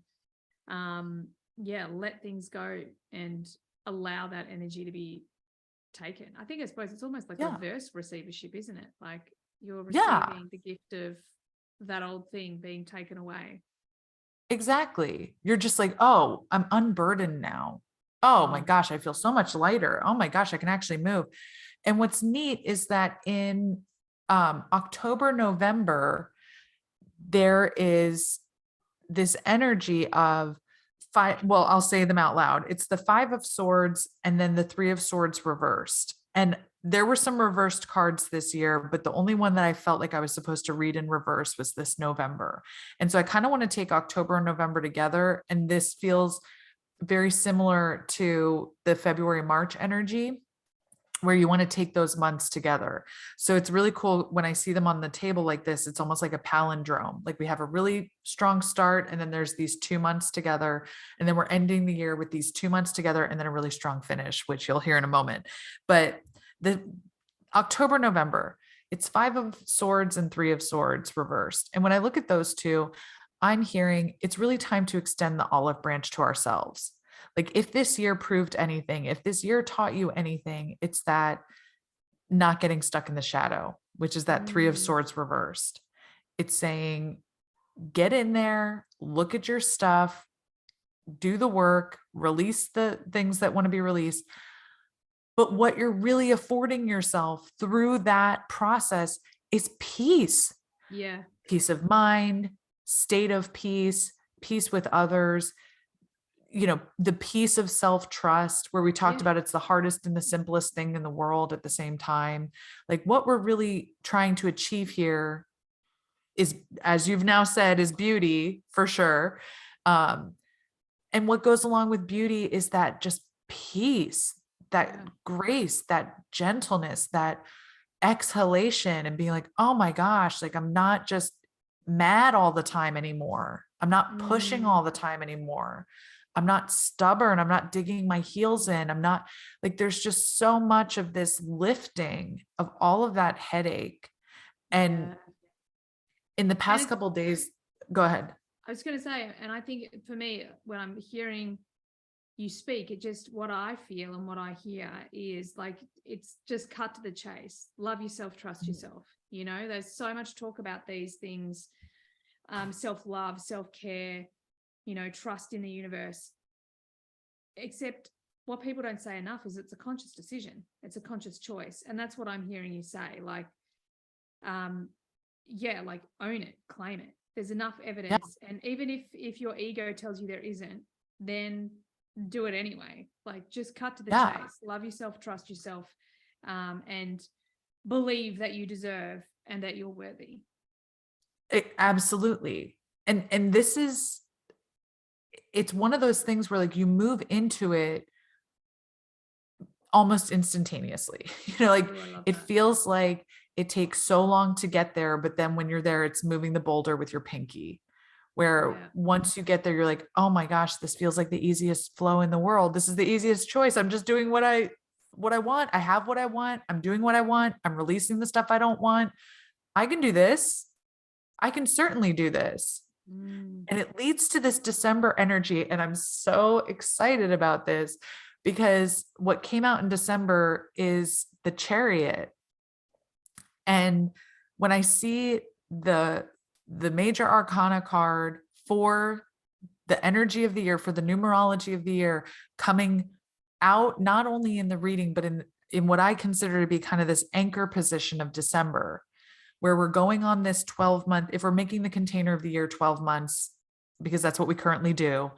let things go and allow that energy to be taken. I suppose it's almost like reverse receivership, isn't it? Like you're receiving the gift of that old thing being taken away. Exactly. You're just like, oh, I'm unburdened now. Oh my gosh, I feel so much lighter. Oh my gosh, I can actually move. And what's neat is that in October, November, there is this energy of I'll say them out loud. It's the 5 of Swords and then the 3 of Swords reversed. And there were some reversed cards this year, but the only one that I felt like I was supposed to read in reverse was this November. And so I kind of want to take October and November together. And this feels very similar to the February, March energy, where you want to take those months together. So it's really cool when I see them on the table like this. It's almost like a palindrome. Like we have a really strong start and then there's these 2 months together. And then we're ending the year with these 2 months together and then a really strong finish, which you'll hear in a moment. But the October, November, it's 5 of Swords and 3 of Swords reversed. And when I look at those two, I'm hearing it's really time to extend the olive branch to ourselves. Like if this year proved anything, if this year taught you anything, it's that not getting stuck in the shadow, which is that 3 of Swords reversed. It's saying, get in there, look at your stuff, do the work, release the things that want to be released. But what you're really affording yourself through that process is peace. Peace of mind, state of peace, peace with others. the piece of self-trust where we talked about it's the hardest and the simplest thing in the world at the same time. Like what we're really trying to achieve here is, as you've now said, is beauty for sure. And what goes along with beauty is that just peace, that grace, that gentleness, that exhalation, and being like, oh my gosh, like I'm not just mad all the time anymore. I'm not pushing all the time anymore. I'm not stubborn. I'm not digging my heels in. I'm not like, there's just so much of this lifting of all of that headache. And in the past couple of days, go ahead. I was going to say, and I think for me, when I'm hearing you speak, it just, what I feel and what I hear is like, it's just cut to the chase. Love yourself, trust yourself. There's so much talk about these things, self-love, self-care, trust in the universe. Except what people don't say enough is it's a conscious decision. It's a conscious choice. And that's what I'm hearing you say. Like, like own it, claim it. There's enough evidence. And even if your ego tells you there isn't, then do it anyway. Like just cut to the chase. Love yourself, trust yourself, and believe that you deserve and that you're worthy. Absolutely. And this is, it's one of those things where like you move into it almost instantaneously, like it feels like it takes so long to get there, but then when you're there, it's moving the boulder with your pinky, where once you get there, you're like, oh my gosh, this feels like the easiest flow in the world. This is the easiest choice. I'm just doing what I want. I have what I want. I'm doing what I want. I'm releasing the stuff I don't want. I can do this. I can certainly do this. And it leads to this December energy. And I'm so excited about this because what came out in December is the Chariot. And when I see the major arcana card for the energy of the year, for the numerology of the year coming out, not only in the reading, but in what I consider to be kind of this anchor position of December, where we're going on this 12-month, if we're making the container of the year 12 months, because that's what we currently do,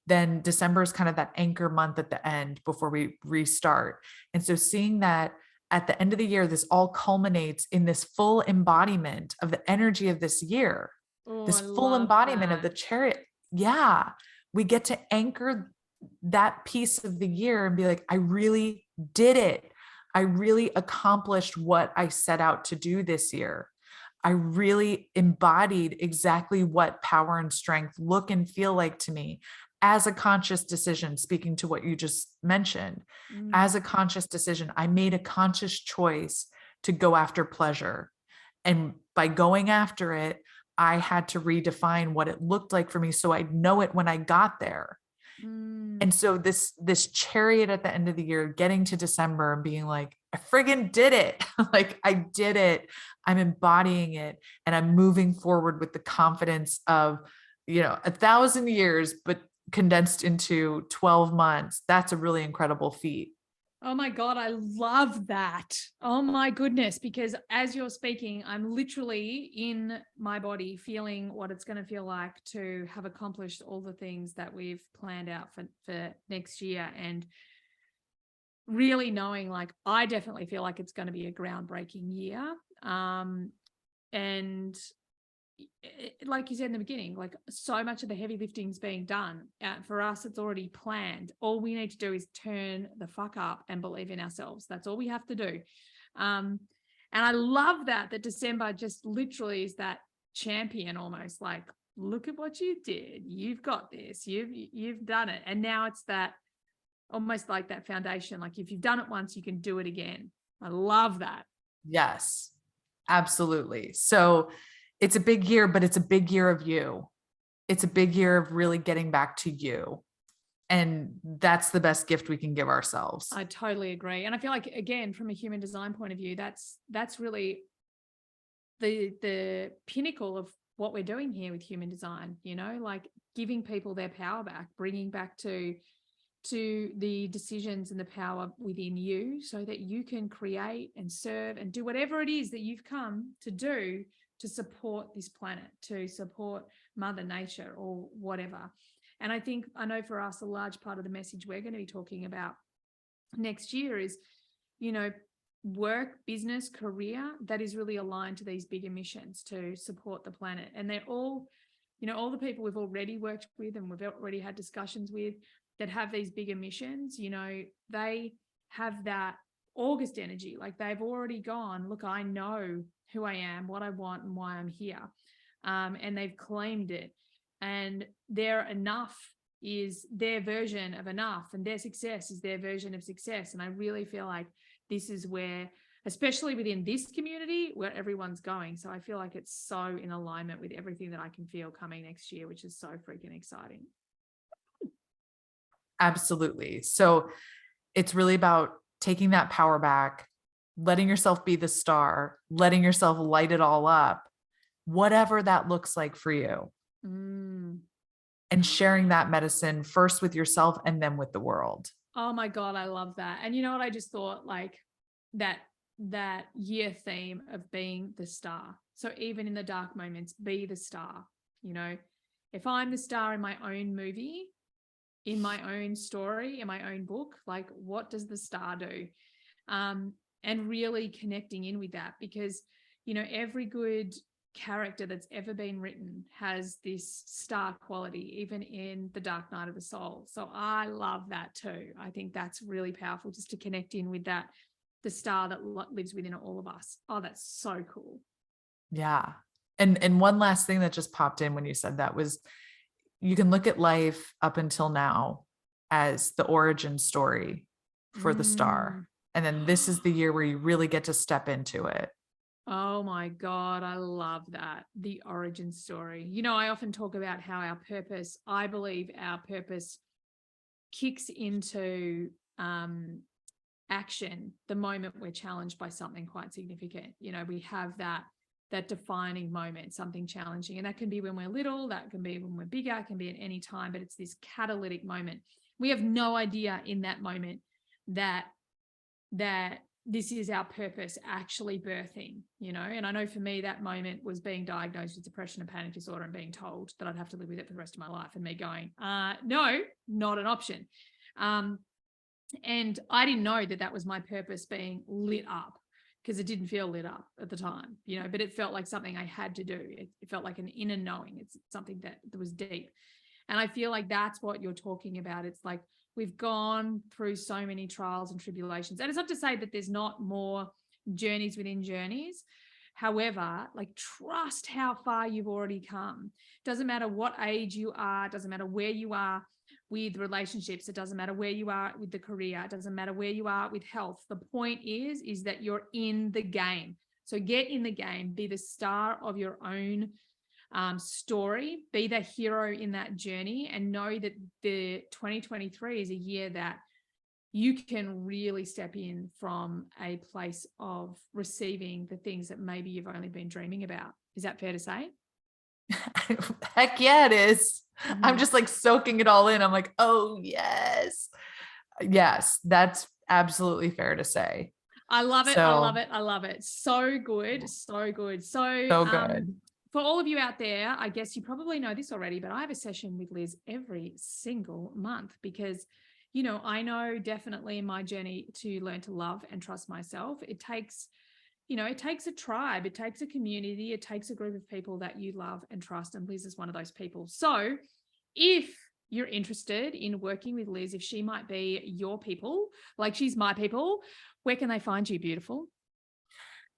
then December is kind of that anchor month at the end before we restart. And so seeing that at the end of the year, this all culminates in this full embodiment of the energy of this year, this full embodiment of the Chariot. Yeah. We get to anchor that piece of the year and be like, I really did it. I really accomplished what I set out to do this year. I really embodied exactly what power and strength look and feel like to me as a conscious decision, speaking to what you just mentioned. As a conscious decision, I made a conscious choice to go after pleasure. And by going after it, I had to redefine what it looked like for me so I'd know it when I got there. And so this Chariot at the end of the year, getting to December and being like, I friggin' did it. Like I did it. I'm embodying it. And I'm moving forward with the confidence of, 1,000 years, but condensed into 12 months. That's a really incredible feat. Oh my God, I love that. Oh my goodness, because as you're speaking, I'm literally in my body feeling what it's going to feel like to have accomplished all the things that we've planned out for next year. And really knowing, like, I definitely feel like it's going to be a groundbreaking year. And like you said in the beginning, like so much of the heavy lifting is being done. For us, it's already planned. All we need to do is turn the fuck up and believe in ourselves. That's all we have to do. And I love that December just literally is that champion, almost like, look at what you did. You've got this. You've done it. And now it's that almost like that foundation. Like if you've done it once, you can do it again. I love that. Yes, absolutely. So it's a big year, but it's a big year of you. It's a big year of really getting back to you. And that's the best gift we can give ourselves. I totally agree. And I feel like, again, from a human design point of view, that's really the pinnacle of what we're doing here with human design, like giving people their power back, bringing back to the decisions and the power within you so that you can create and serve and do whatever it is that you've come to do to support this planet, to support Mother Nature or whatever. And I know for us, a large part of the message we're going to be talking about next year is, work, business, career that is really aligned to these bigger missions to support the planet. And they're all, all the people we've already worked with and we've already had discussions with that have these bigger missions, they have that August energy. Like they've already gone, look, I know who I am, what I want, and why I'm here. And they've claimed it. And their enough is their version of enough, and their success is their version of success. And I really feel like this is where, especially within this community, where everyone's going. So I feel like it's so in alignment with everything that I can feel coming next year, which is so freaking exciting. Absolutely. So it's really about taking that power back, letting yourself be the star, letting yourself light it all up, whatever that looks like for you. And sharing that medicine first with yourself and then with the world. Oh my God, I love that. And you know what? I just thought, like, that year theme of being the star. So even in the dark moments, be the star. If I'm the star in my own movie, in my own story, in my own book, like, what does the star do? And really connecting in with that, because, every good character that's ever been written has this star quality, even in The Dark Night of the Soul. So I love that too. I think that's really powerful, just to connect in with that, the star that lives within all of us. Oh, that's so cool. Yeah. And one last thing that just popped in when you said that was, you can look at life up until now as the origin story for the star. And then this is the year where you really get to step into it. Oh my God, I love that. The origin story. I often talk about how I believe our purpose kicks into action the moment we're challenged by something quite significant. We have that defining moment, something challenging. And that can be when we're little, that can be when we're bigger, it can be at any time, but it's this catalytic moment. We have no idea in that moment that this is our purpose actually birthing, and I know for me that moment was being diagnosed with depression and panic disorder and being told that I'd have to live with it for the rest of my life, and me going, no, not an option. And I didn't know that was my purpose being lit up, because it didn't feel lit up at the time, but it felt like something I had to do. It felt like an inner knowing. It's something that was deep. And I feel like that's what you're talking about. It's like, we've gone through so many trials and tribulations. And it's not to say that there's not more journeys within journeys. However, like, trust how far you've already come. Doesn't matter what age you are, doesn't matter where you are with relationships, it doesn't matter where you are with the career, it doesn't matter where you are with health. The point is that you're in the game. So get in the game, be the star of your own story, be the hero in that journey, and know that the 2023 is a year that you can really step in from a place of receiving the things that maybe you've only been dreaming about. Is that fair to say? Heck yeah, it is. I'm just like soaking it all in. I'm like, oh yes. Yes, that's absolutely fair to say. I love it. I love it. I love it. So good. So good. So good. For all of you out there, I guess you probably know this already, but I have a session with Liz every single month because, I know definitely in my journey to learn to love and trust myself, it takes a tribe, it takes a community, it takes a group of people that you love and trust. And Liz is one of those people. So if you're interested in working with Liz, if she might be your people, like she's my people, where can they find you, beautiful?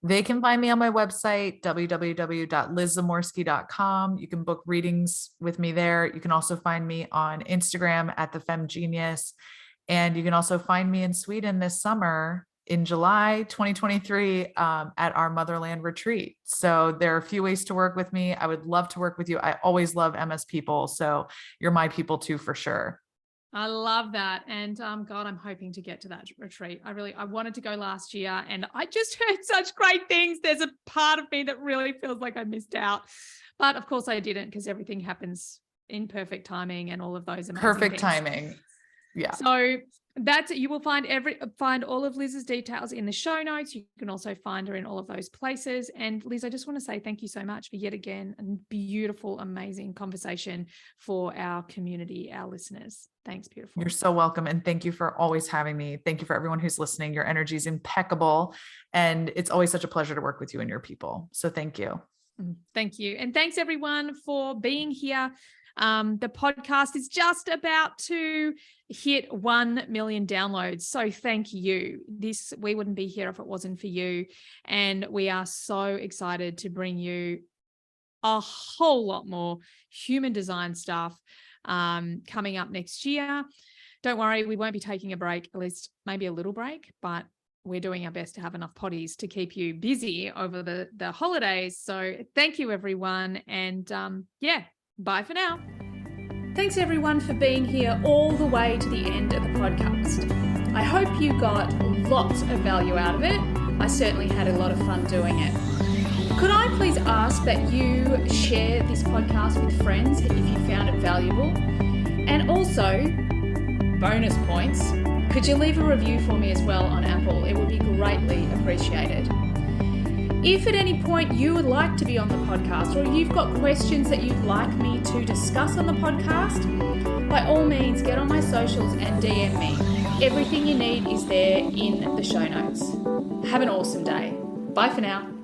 They can find me on my website, www.lizzamorski.com. You can book readings with me there. You can also find me on Instagram at The Femme Genius. And you can also find me in Sweden this summer in July 2023 at our Motherland retreat. So there are a few ways to work with me. I would love to work with you. I always love MS people. So you're my people too, for sure. I love that. And God, I'm hoping to get to that retreat. I wanted to go last year and I just heard such great things. There's a part of me that really feels like I missed out. But of course I didn't, because everything happens in perfect timing and all of those amazing perfect things. timing. Yeah. So You will find all of Liz's details in the show notes. You can also find her in all of those places. And Liz, I just want to say thank you so much for yet again a beautiful, amazing conversation for our community, our listeners. Thanks, beautiful. You're so welcome. And thank you for always having me. Thank you for everyone who's listening. Your energy is impeccable. And it's always such a pleasure to work with you and your people. So thank you. Thank you. And thanks everyone for being here. The podcast is just about to hit 1 million downloads. So thank you. We wouldn't be here if it wasn't for you. And we are so excited to bring you a whole lot more human design stuff coming up next year. Don't worry, we won't be taking a break, at least maybe a little break, but we're doing our best to have enough potties to keep you busy over the holidays. So thank you, everyone. And bye for now. Thanks everyone for being here all the way to the end of the podcast. I hope you got lots of value out of it. I certainly had a lot of fun doing it. Could I please ask that you share this podcast with friends if you found it valuable? And also, bonus points, could you leave a review for me as well on Apple? It would be greatly appreciated. If at any point you would like to be on the podcast or you've got questions that you'd like me to discuss on the podcast, by all means, get on my socials and DM me. Everything you need is there in the show notes. Have an awesome day. Bye for now.